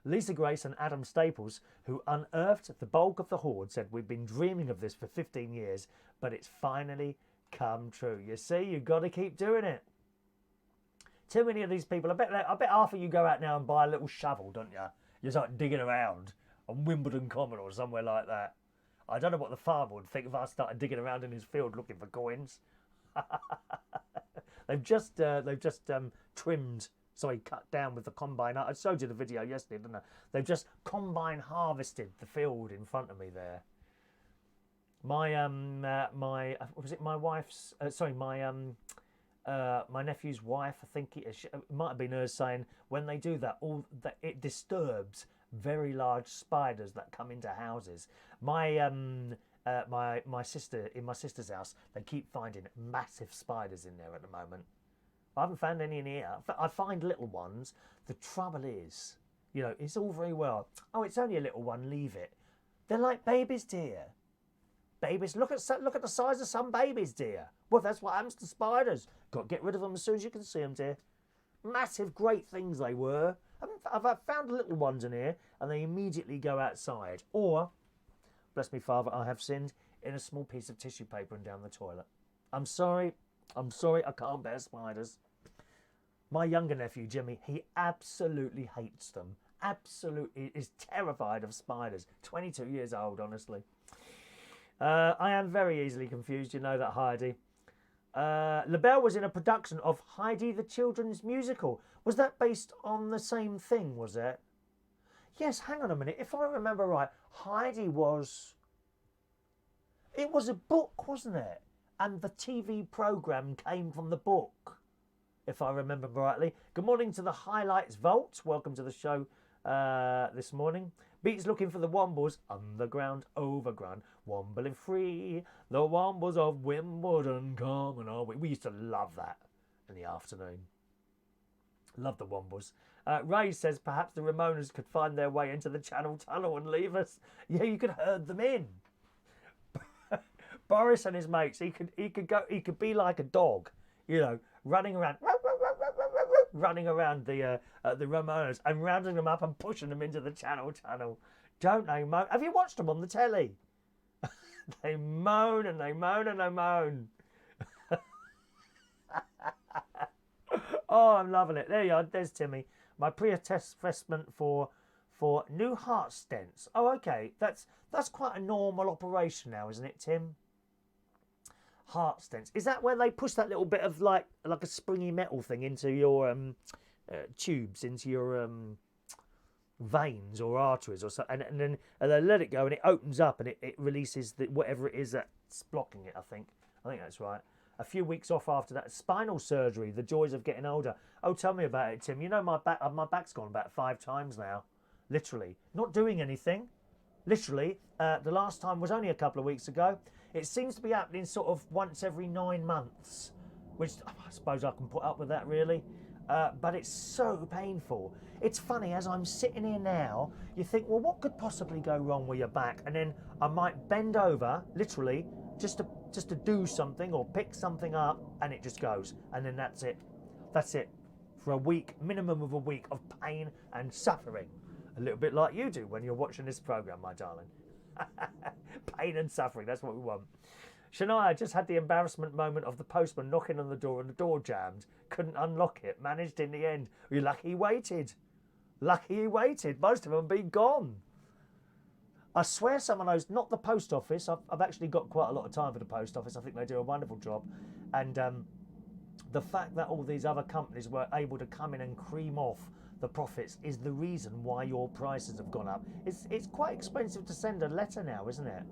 Lisa Grace and Adam Staples, who unearthed the bulk of the hoard, said, "We've been dreaming of this for 15 years, but it's finally come true." You see, you've got to keep doing it. Too many of these people, I bet half of you go out now and buy a little shovel, don't you? You start digging around on Wimbledon Common or somewhere like that. I don't know what the farmer would think if I started digging around in his field looking for coins. They've just cut down with the combine. I showed you the video yesterday, didn't I? They've just combine harvested the field in front of me there. My nephew's wife, I think it might have been her, saying when they do that, it disturbs very large spiders that come into houses. My sister, in my sister's house, they keep finding massive spiders in there at the moment. I haven't found any in here. I find little ones. The trouble is, you know, it's all very well. Oh, it's only a little one, leave it. They're like babies, dear. Babies, look at the size of some babies, dear. Well, that's what happens to spiders. Got to get rid of them as soon as you can see them, dear. Massive, great things they were. I've found little ones in here, and they immediately go outside. Or, bless me, Father, I have sinned, in a small piece of tissue paper and down the toilet. I'm sorry, I can't bear spiders. My younger nephew, Jimmy, he absolutely hates them. Absolutely is terrified of spiders. 22 years old, honestly. I am very easily confused, you know that, Heidi. LaBelle was in a production of Heidi the Children's Musical. Was that based on the same thing, was it? Yes, hang on a minute. If I remember right, Heidi was... It was a book, wasn't it? And the TV programme came from the book, if I remember rightly. Good morning to the Highlights Vault. Welcome to the show this morning. Beats looking for the Wombles, underground, overground, wombling free. The Wombles of Wimbledon, come on. We used to love that in the afternoon. Love the Wombles. Ray says perhaps the Ramonas could find their way into the Channel Tunnel and leave us. Yeah, you could herd them in. Boris and his mates, he could be like a dog, you know, running around the Ramonas and rounding them up and pushing them into the Channel Tunnel. Don't they moan? Have you watched them on the telly? They moan and they moan and they moan. Oh, I'm loving it. There you are. There's Timmy. My pre-assessment for new heart stents. Oh, okay. That's quite a normal operation now, isn't it, Tim? Heart stents. Is that where they push that little bit of like a springy metal thing into your tubes, into your veins or arteries or something, and then they let it go and it opens up and it releases whatever it is that's blocking it, I think that's right. A few weeks off after that. Spinal surgery, the joys of getting older. Oh, tell me about it, Tim. You know my back's gone about 5 times now. Literally. Not doing anything. Literally. The last time was only a couple of weeks ago. It seems to be happening sort of once every 9 months, which I suppose I can put up with that, really. But it's so painful. It's funny, as I'm sitting here now, you think, well, what could possibly go wrong with your back? And then I might bend over, literally, just to do something or pick something up, and it just goes. And then that's it. That's it. For a week, minimum of a week of pain and suffering. A little bit like you do when you're watching this programme, my darling. Pain and suffering, that's what we want. Shania just had the embarrassment moment of the postman knocking on the door and the door jammed. Couldn't unlock it. Managed in the end. You're lucky he waited. Lucky he waited. Most of them have been gone. I swear some of those, not the post office. I've actually got quite a lot of time for the post office. I think they do a wonderful job. And the fact that all these other companies were able to come in and cream off the profits is the reason why your prices have gone up. It's quite expensive to send a letter now, isn't it?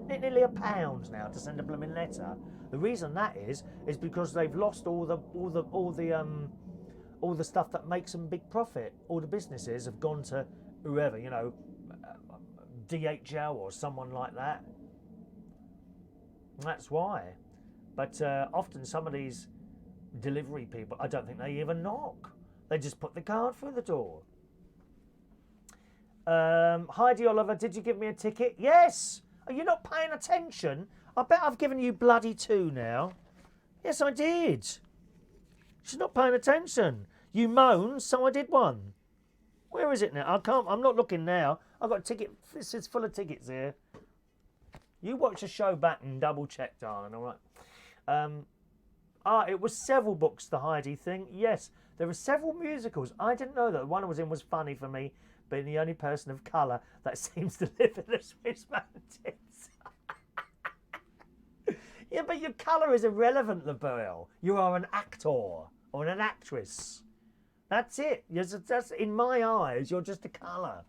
Nearly £1 now to send a blooming letter. The reason that is because they've lost all the stuff that makes them big profit. All the businesses have gone to whoever, you know, DHL or someone like that. That's why. But often some of these delivery people, I don't think they even knock. They just put the card through the door. Heidi Oliver, did you give me a ticket? Yes. Are you not paying attention? I bet I've given you bloody 2 now. Yes, I did. She's not paying attention. You moaned, so I did 1. Where is it now? I'm not looking now. I've got a ticket. This is full of tickets here. You watch the show back and double check, darling, all right? It was several books, the Heidi thing. Yes, there were several musicals. I didn't know that. The one I was in was funny for me, being the only person of colour that seems to live in the Swiss Mountains. Yeah, but your colour is irrelevant, LaBelle. You are an actor or an actress. That's it. In my eyes, you're just a colour.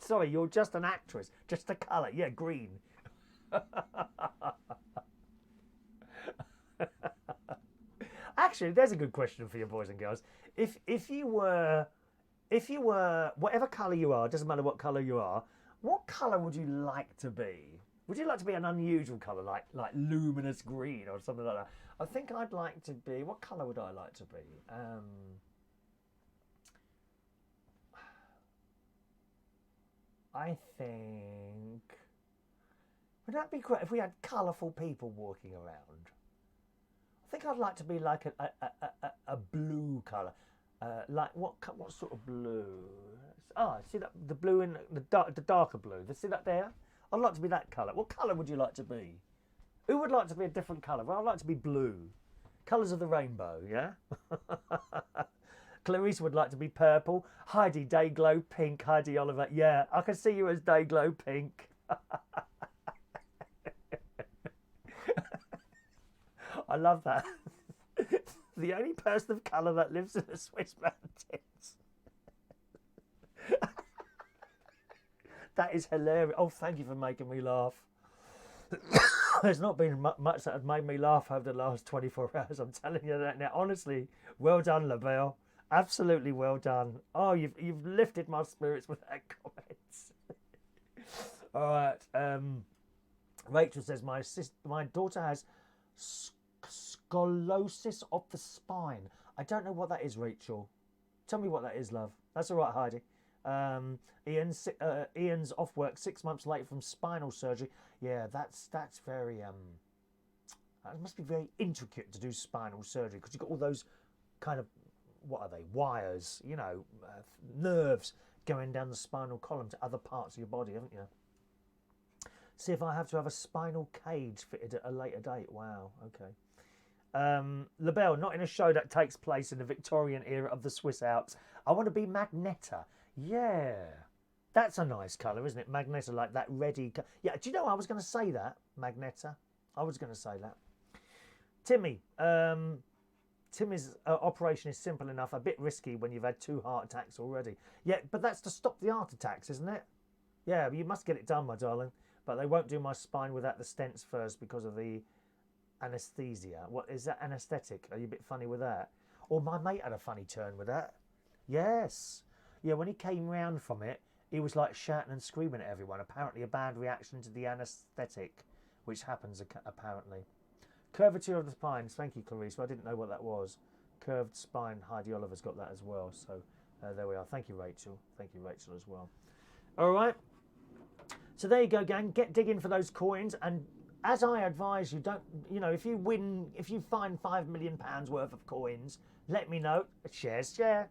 Sorry, you're just an actress. Just a colour. Yeah, green. Actually, there's a good question for you, boys and girls. If you were whatever colour you are, doesn't matter what colour you are, what colour would you like to be? Would you like to be an unusual colour, like luminous green or something like that? I think I'd like to be. What colour would I like to be? I think. Would that be great if we had colourful people walking around? I think I'd like to be like a blue colour. Like what sort of blue? See that the blue in the darker blue. See that there? I'd like to be that colour. What colour would you like to be? Who would like to be a different colour? Well, I'd like to be blue. Colours of the rainbow, yeah? Clarice would like to be purple. Heidi, Dayglow Pink. Heidi Oliver, yeah, I can see you as Dayglow Pink. I love that. The only person of colour that lives in the Swiss mountains. That is hilarious. Oh, thank you for making me laugh. There's not been much that has made me laugh over the last 24 hours. I'm telling you that now. Honestly, well done, LaBelle. Absolutely well done. Oh, you've lifted my spirits with that comment. All right. Rachel says my daughter has scoliosis of the spine. I don't know what that is, Rachel. Tell me what that is, love. That's all right, Heidi. Ian's off work 6 months late from spinal surgery. Yeah, that's very it must be very intricate to do spinal surgery because you've got all those kind of, what are they, wires, you know, nerves going down the spinal column to other parts of your body, haven't you? See if I have to have a spinal cage fitted at a later date. Wow, okay. LaBelle, not in a show that takes place in the Victorian era of the Swiss Alps. I want to be Magneta. Yeah, that's a nice colour, isn't it? Magneta, like that reddy. Yeah, do you know I was going to say that? Magneta. I was going to say that. Timmy. Timmy's operation is simple enough, a bit risky when you've had 2 heart attacks already. Yeah, but that's to stop the heart attacks, isn't it? Yeah, but you must get it done, my darling. But they won't do my spine without the stents first because of the anaesthesia. What is that, anaesthetic? Are you a bit funny with that? Or my mate had a funny turn with that. Yes. Yeah, when he came round from it, he was like shouting and screaming at everyone. Apparently a bad reaction to the anaesthetic, which happens apparently. Curvature of the spine. Thank you, Clarice. I didn't know what that was. Curved spine. Heidi Oliver's got that as well. So there we are. Thank you, Rachel. Thank you, Rachel, as well. All right. So there you go, gang. Get digging for those coins. And as I advise you, don't, you know, if you find £5 million worth of coins, let me know. Shares share.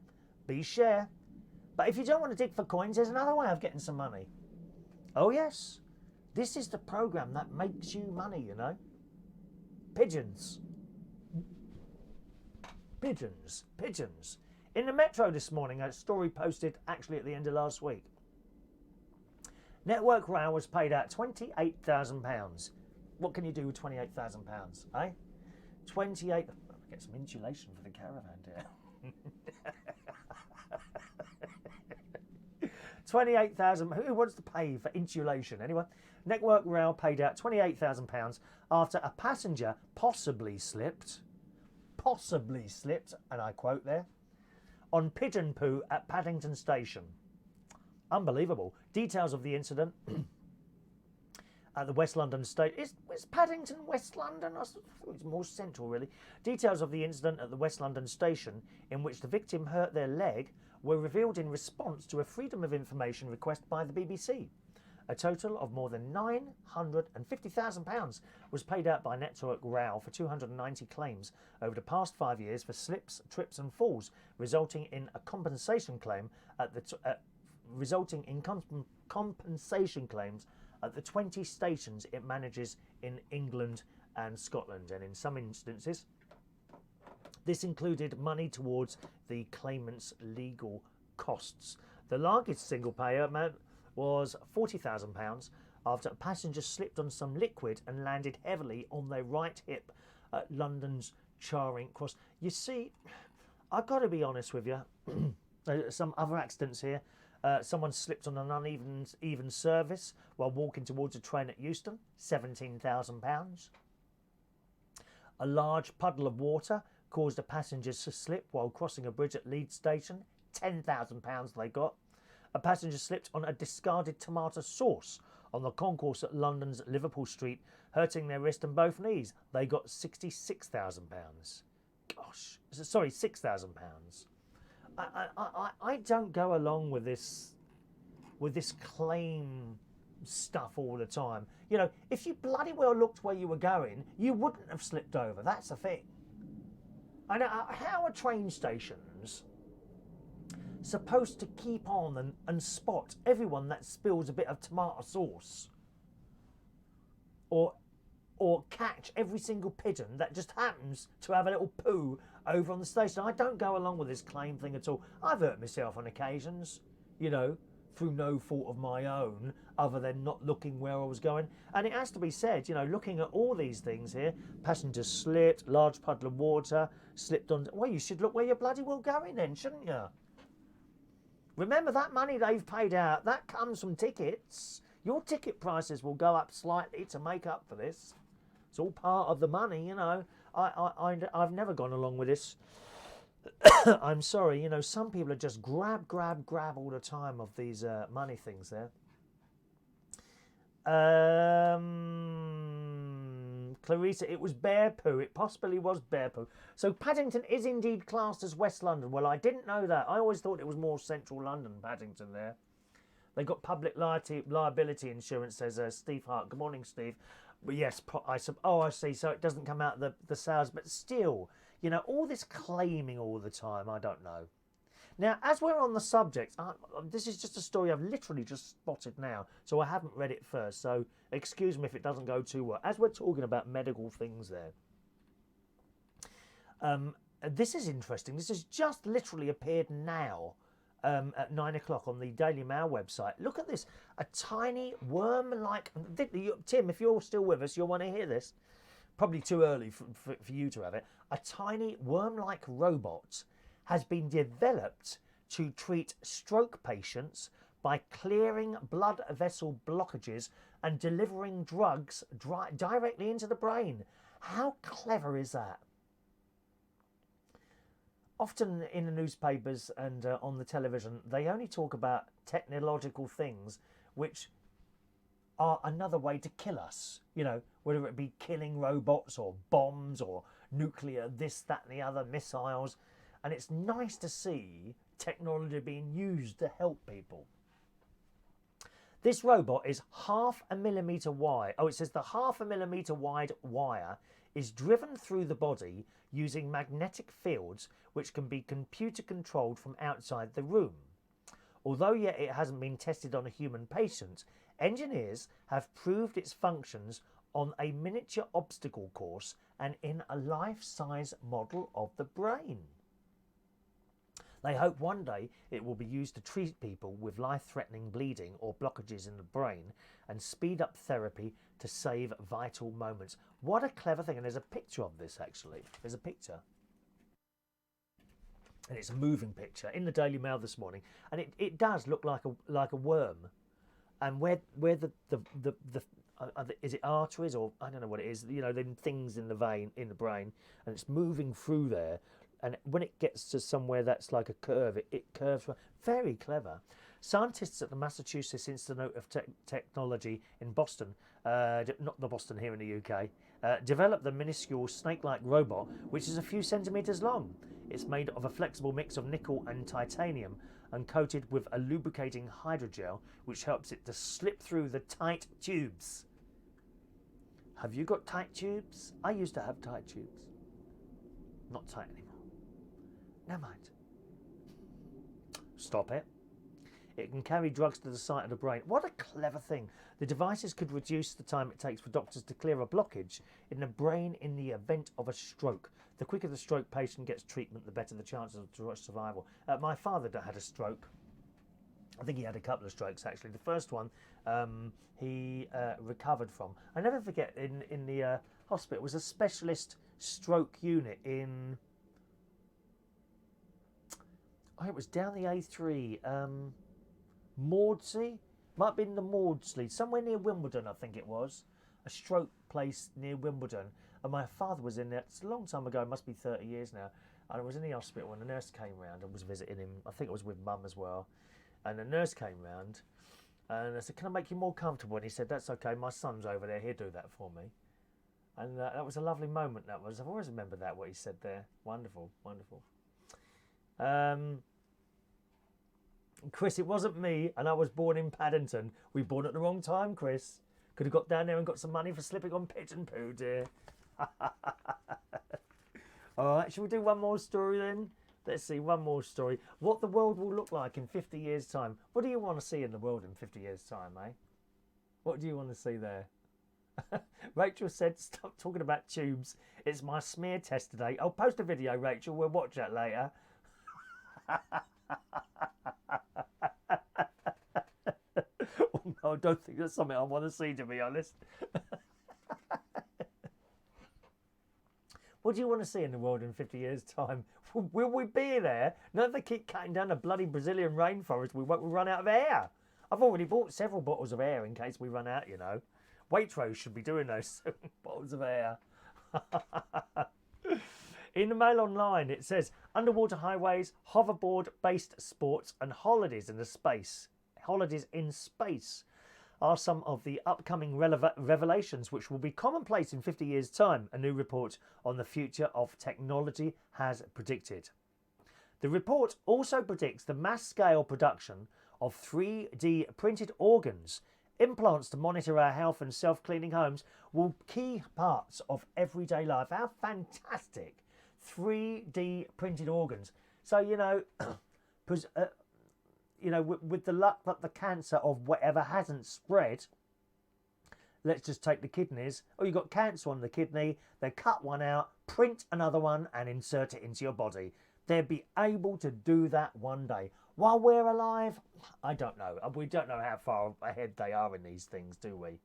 Be share. But if you don't want to dig for coins, there's another way of getting some money. Oh, yes. This is the program that makes you money, you know. Pigeons. Pigeons. Pigeons. In the Metro this morning, a story posted actually at the end of last week. Network Rail was paid out £28,000. What can you do with £28,000, eh? 28... Get some insulation for the caravan, dear. 28,000. Who wants to pay for insulation? Anyway, Network Rail paid out £28,000 after a passenger possibly slipped, and I quote there, on pigeon poo at Paddington Station. Unbelievable. Details of the incident at the West London station. Is Paddington West London? It's more central, really. Details of the incident at the West London station, in which the victim hurt their leg, were revealed in response to a Freedom of Information request by the BBC. A total of more than £950,000 was paid out by Network Rail for 290 claims over the past 5 years for slips, trips and falls, resulting in a compensation claim compensation claims at the 20 stations it manages in England and Scotland. And in some instances, this included money towards the claimant's legal costs. The largest single payer amount was £40,000 after a passenger slipped on some liquid and landed heavily on their right hip at London's Charing Cross. You see, I've got to be honest with you. Some other accidents here. Someone slipped on an uneven service while walking towards a train at Euston, £17,000. A large puddle of water caused a passenger to slip while crossing a bridge at Leeds Station, £10,000 they got. A passenger slipped on a discarded tomato sauce on the concourse at London's Liverpool Street, hurting their wrist and both knees. They got £66,000. Gosh, sorry, £6,000. I don't go along with this claim stuff all the time. You know, if you bloody well looked where you were going, you wouldn't have slipped over. That's the thing. I know how are train stations supposed to keep on and spot everyone that spills a bit of tomato sauce, or catch every single pigeon that just happens to have a little poo over on the station. I don't go along with this claim thing at all. I've hurt myself on occasions, you know, through no fault of my own, other than not looking where I was going. And it has to be said, you know, looking at all these things here, passenger slipped, large puddle of water, slipped on. Well, you should look where you're bloody well going then, shouldn't you? Remember that money they've paid out, that comes from tickets. Your ticket prices will go up slightly to make up for this. It's all part of the money, you know. I've never gone along with this. I'm sorry, you know, some people are just grab all the time of these money things there. Clarissa, it was bear poo. It possibly was bear poo. So Paddington is indeed classed as West London. Well, I didn't know that. I always thought it was more central London, Paddington there. They got public liability insurance, says Steve Hart. Good morning, Steve. But yes, I see. So it doesn't come out the sales, but still, you know, all this claiming all the time, I don't know. Now, as we're on the subject, this is just a story I've literally just spotted now, so I haven't read it first, so excuse me if it doesn't go too well. As we're talking about medical things there, this is interesting. This has just literally appeared now at 9 o'clock on the Daily Mail website. Look at this. A tiny worm-like... Tim, if you're still with us, you'll want to hear this. Probably too early for you to have it. A tiny worm-like robot has been developed to treat stroke patients by clearing blood vessel blockages and delivering drugs directly into the brain. How clever is that? Often in the newspapers and on the television, they only talk about technological things which are another way to kill us. You know, whether it be killing robots or bombs or nuclear, this, that and the other, missiles. And it's nice to see technology being used to help people. This robot is 0.5 millimetre wide. Oh, it says the 0.5 millimetre wide wire is driven through the body using magnetic fields which can be computer controlled from outside the room. Although yet it hasn't been tested on a human patient, engineers have proved its functions on a miniature obstacle course and in a life-size model of the brain. They hope one day it will be used to treat people with life-threatening bleeding or blockages in the brain and speed up therapy to save vital moments. What a clever thing. And there's a picture of this, actually. There's a picture. And it's a moving picture in the Daily Mail this morning. And it does look like a worm. And where the is it arteries or I don't know what it is, you know, them things in the vein, in the brain, and it's moving through there. And when it gets to somewhere that's like a curve, it curves. Very clever. Scientists at the Massachusetts Institute of Technology in Boston, not the Boston here in the UK, developed the minuscule snake-like robot, which is a few centimetres long. It's made of a flexible mix of nickel and titanium and coated with a lubricating hydrogel, which helps it to slip through the tight tubes. Have you got tight tubes? I used to have tight tubes. Not tight anymore. Never mind. Stop it. It can carry drugs to the site of the brain. What a clever thing. The devices could reduce the time it takes for doctors to clear a blockage in the brain in the event of a stroke. The quicker the stroke patient gets treatment, the better the chances of survival. My father had a stroke. I think he had a couple of strokes, actually. The first one he recovered from. I never forget, in the hospital, it was a specialist stroke unit in... Oh, it was down the A3, Maudsley? Might have been the Maudsley, somewhere near Wimbledon, I think it was. A stroke place near Wimbledon. And my father was in there. It's a long time ago, it must be 30 years now. And I was in the hospital when the nurse came round and was visiting him. I think it was with Mum as well. And the nurse came round and I said, "Can I make you more comfortable?" And he said, "That's okay, my son's over there, he'll do that for me." And that was a lovely moment, that was. I've always remembered that, what he said there. Wonderful, wonderful. Chris, it wasn't me, and I was born in Paddington. We were born at the wrong time, Chris. Could have got down there and got some money for slipping on pigeon poo, dear. All right, shall we do one more story then? Let's see, one more story. What the world will look like in 50 years' time. What do you want to see in the world in 50 years' time, eh? What do you want to see there? Rachel said, "Stop talking about tubes. It's my smear test today." I'll post a video, Rachel. We'll watch that later. Oh, no, I don't think that's something I want to see, to be honest. What do you want to see in the world in 50 years' time? Will we be there? No, if they keep cutting down the bloody Brazilian rainforest, we won't run out of air. I've already bought several bottles of air in case we run out, you know. Waitrose should be doing those bottles of air. In the Mail Online, it says, underwater highways, hoverboard-based sports and holidays in space are some of the upcoming revelations which will be commonplace in 50 years' time, a new report on the future of technology has predicted. The report also predicts the mass-scale production of 3D printed organs. Implants to monitor our health and self-cleaning homes will be key parts of everyday life. How fantastic! 3D printed organs. So, you know, with the luck that the cancer of whatever hasn't spread, let's just take the kidneys. Oh, you've got cancer on the kidney. They cut one out, print another one, and insert it into your body. They'll be able to do that one day. While we're alive, I don't know. We don't know how far ahead they are in these things, do we?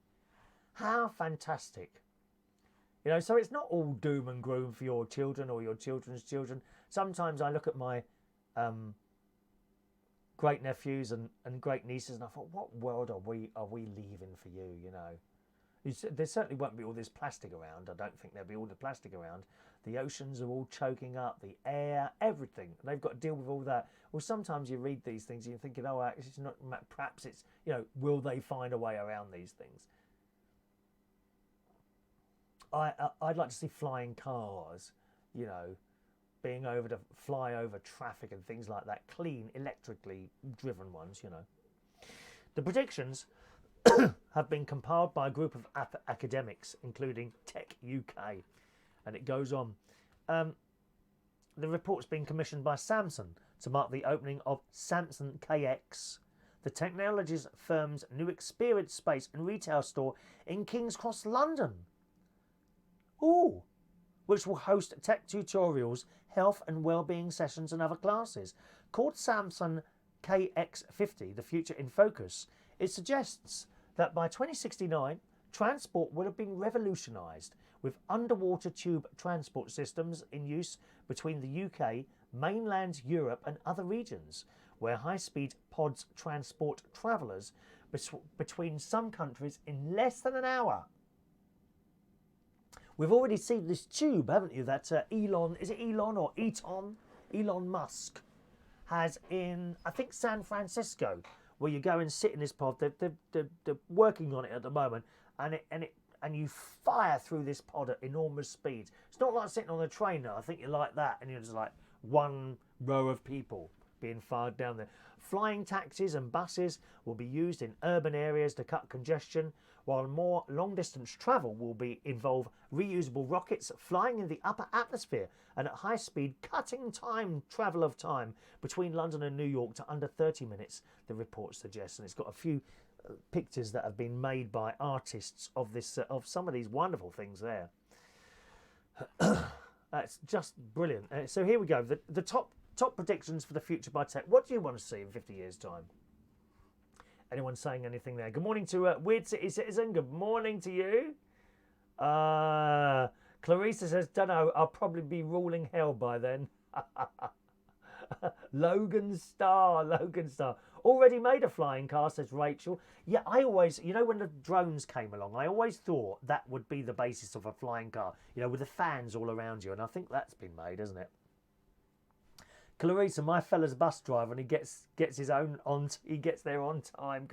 How fantastic. You know, so it's not all doom and gloom for your children or your children's children. Sometimes I look at my great nephews and great nieces, and I thought, what world are we leaving for you? You know, there certainly won't be all this plastic around. I don't think there'll be all the plastic around. The oceans are all choking up, the air, everything. They've got to deal with all that. Well, sometimes you read these things and you're thinking, oh, it's not. Perhaps it's, you know, will they find a way around these things? I'd like to see flying cars, you know, being able to fly over traffic and things like that, clean, electrically driven ones, you know. The predictions have been compiled by a group of academics, including Tech UK, and it goes on. The report's been commissioned by Samsung to mark the opening of Samsung KX, the technologies firm's new experience space and retail store in King's Cross, London. Ooh! Which will host tech tutorials, health and well-being sessions and other classes. Called Samsung KX50, the future in focus, it suggests that by 2069, transport will have been revolutionised, with underwater tube transport systems in use between the UK, mainland Europe and other regions, where high-speed pods transport travellers between some countries in less than an hour. We've already seen this tube, haven't you, that Elon or Eton? Elon Musk has in, I think, San Francisco, where you go and sit in this pod. They're working on it at the moment, and you fire through this pod at enormous speeds. It's not like sitting on a train now. I think you like that, and you're just like one row of people being fired down there. Flying taxis and buses will be used in urban areas to cut congestion, while more long-distance travel will involve reusable rockets flying in the upper atmosphere and at high speed, cutting travel of time between London and New York to under 30 minutes, the report suggests. And it's got a few pictures that have been made by artists of this of some of these wonderful things there. That's just brilliant. So here we go. The top predictions for the future by tech. What do you want to see in 50 years' time? Anyone saying anything there? Good morning to Weird City Citizen. Good morning to you. Clarissa says, don't know, I'll probably be ruling hell by then. Logan Star. Already made a flying car, says Rachel. Yeah, I always, you know, when the drones came along, I always thought that would be the basis of a flying car, you know, with the fans all around you. And I think that's been made, hasn't it? Clarissa, my fella's a bus driver, and he gets his own on. He gets there on time.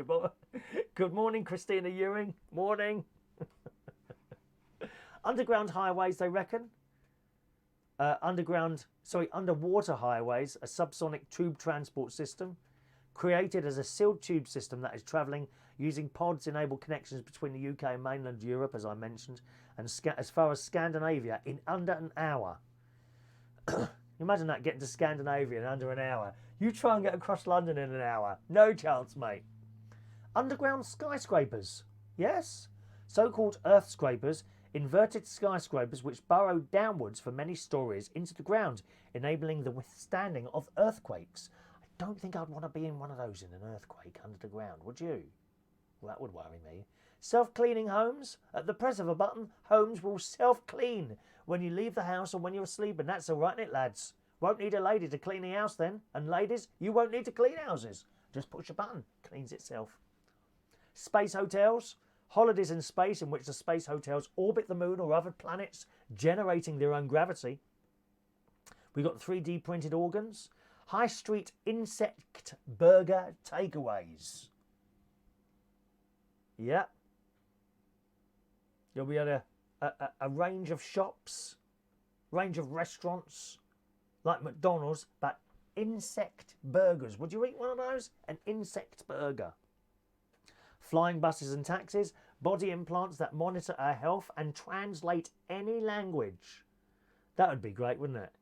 Good morning, Christina Ewing. Morning. Underground highways, they reckon. Underwater highways, a subsonic tube transport system created as a sealed tube system that is travelling using pods, enable connections between the UK and mainland Europe, as I mentioned, and as far as Scandinavia in under an hour. Imagine that, getting to Scandinavia in under an hour. You try and get across London in an hour. No chance, mate. Underground skyscrapers. Yes? So-called earth scrapers, inverted skyscrapers which burrow downwards for many stories into the ground, enabling the withstanding of earthquakes. I don't think I'd want to be in one of those in an earthquake under the ground, would you? Well, that would worry me. Self-cleaning homes. At the press of a button, homes will self-clean when you leave the house or when you're asleep, and that's all right, isn't it, lads? Won't need a lady to clean the house then. And ladies, you won't need to clean houses. Just push a button, cleans itself. Space hotels. Holidays in space in which the space hotels orbit the moon or other planets, generating their own gravity. We've got 3D printed organs. High street insect burger takeaways. Yeah. You'll be at a range of shops, range of restaurants, like McDonald's, but insect burgers. Would you eat one of those? An insect burger. Flying buses and taxis, body implants that monitor our health and translate any language. That would be great, wouldn't it?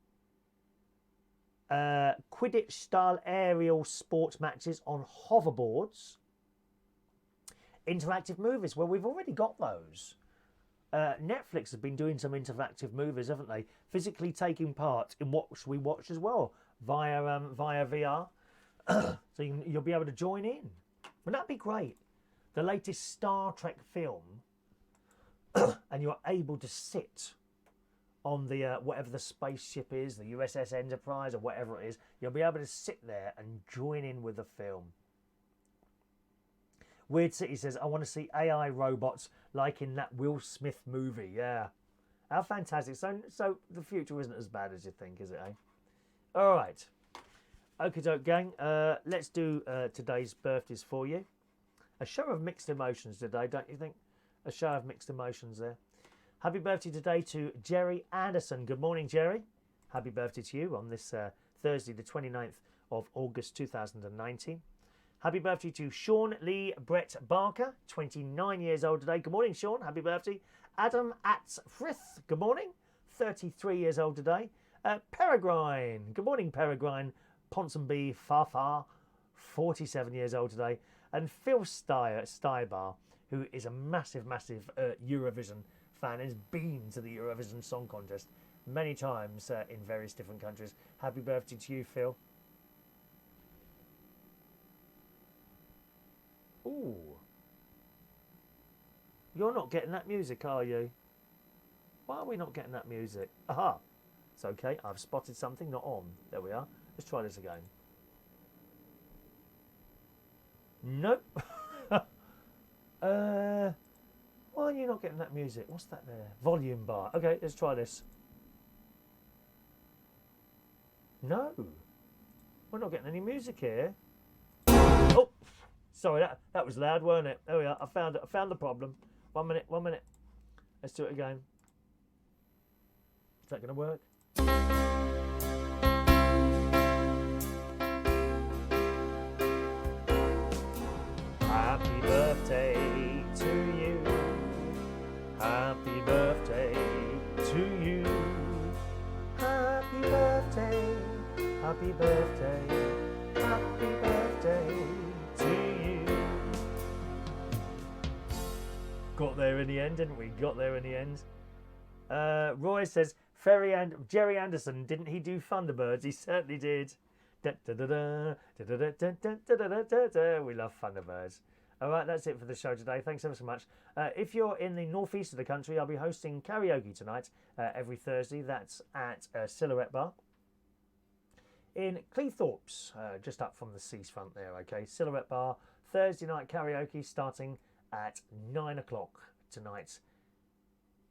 Quidditch-style aerial sport matches on hoverboards. Interactive movies. Well, we've already got those. Netflix has been doing some interactive movies, haven't they? Physically taking part in what we watch as well via VR. So you'll be able to join in. Wouldn't that be great? The latest Star Trek film, and you're able to sit on the whatever the spaceship is, the USS Enterprise or whatever it is. You'll be able to sit there and join in with the film. Weird City says, I want to see AI robots like in that Will Smith movie. Yeah. How fantastic. So the future isn't as bad as you think, is it, eh? All right. Okie doke, gang. Let's do today's birthdays for you. A show of mixed emotions today, don't you think? A show of mixed emotions there. Happy birthday today to Jeree Anderson. Good morning, Jeree. Happy birthday to you on this Thursday, the 29th of August 2019. Happy birthday to Shaun Lee Brett Barker, 29 years old today. Good morning, Shaun. Happy birthday. Adam Atz Frith. Good morning. 33 years old today. Peregrine. Good morning, Peregrine. Ponsonby Farfar, 47 years old today. And Phil Steibar, who is a massive Eurovision fan, has been to the Eurovision Song Contest many times in various different countries. Happy birthday to you, Phil. Ooh. You're not getting that music, are you? Why are we not getting that music? Aha. It's okay. I've spotted something not on. There we are. Let's try this again. Nope. Why are you not getting that music? What's that there? Volume bar. Okay, let's try this. No. We're not getting any music here. Oh, sorry, that was loud, weren't it? There we are. I found it. I found the problem. 1 minute, 1 minute. Let's do it again. Is that going to work? Happy birthday to you. Happy birthday to you. Happy birthday. Happy birthday. Happy birthday to you. Got there in the end, didn't we? Got there in the end. Roy says, Jeree Anderson, didn't he do Thunderbirds? He certainly did. We love Thunderbirds. All right, that's it for the show today. Thanks ever so much. If you're in the northeast of the country, I'll be hosting karaoke tonight every Thursday. That's at Silhouette Bar in Cleethorpes, just up from the seafront there. Okay, Silhouette Bar, Thursday night karaoke starting at 9 o'clock tonight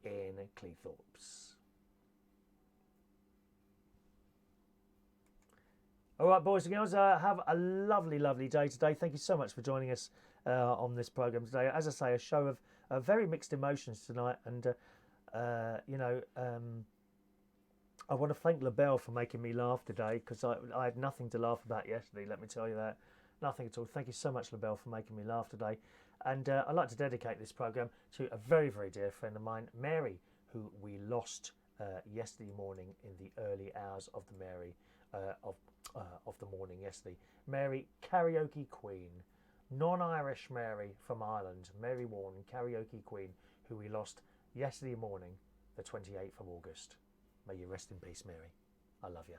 in Cleethorpes. All right, boys and girls, have a lovely, lovely day today. Thank you so much for joining us on this programme today. As I say, a show of very mixed emotions tonight. And, I want to thank LaBelle for making me laugh today, because I had nothing to laugh about yesterday, let me tell you that. Nothing at all. Thank you so much, LaBelle, for making me laugh today. And I'd like to dedicate this programme to a very, very dear friend of mine, Mary, who we lost yesterday morning in the early hours of the morning yesterday. Mary, karaoke queen, non-Irish Mary from Ireland, Mary Warren, karaoke queen, who we lost yesterday morning, the 28th of August. May you rest in peace, Mary. I love you.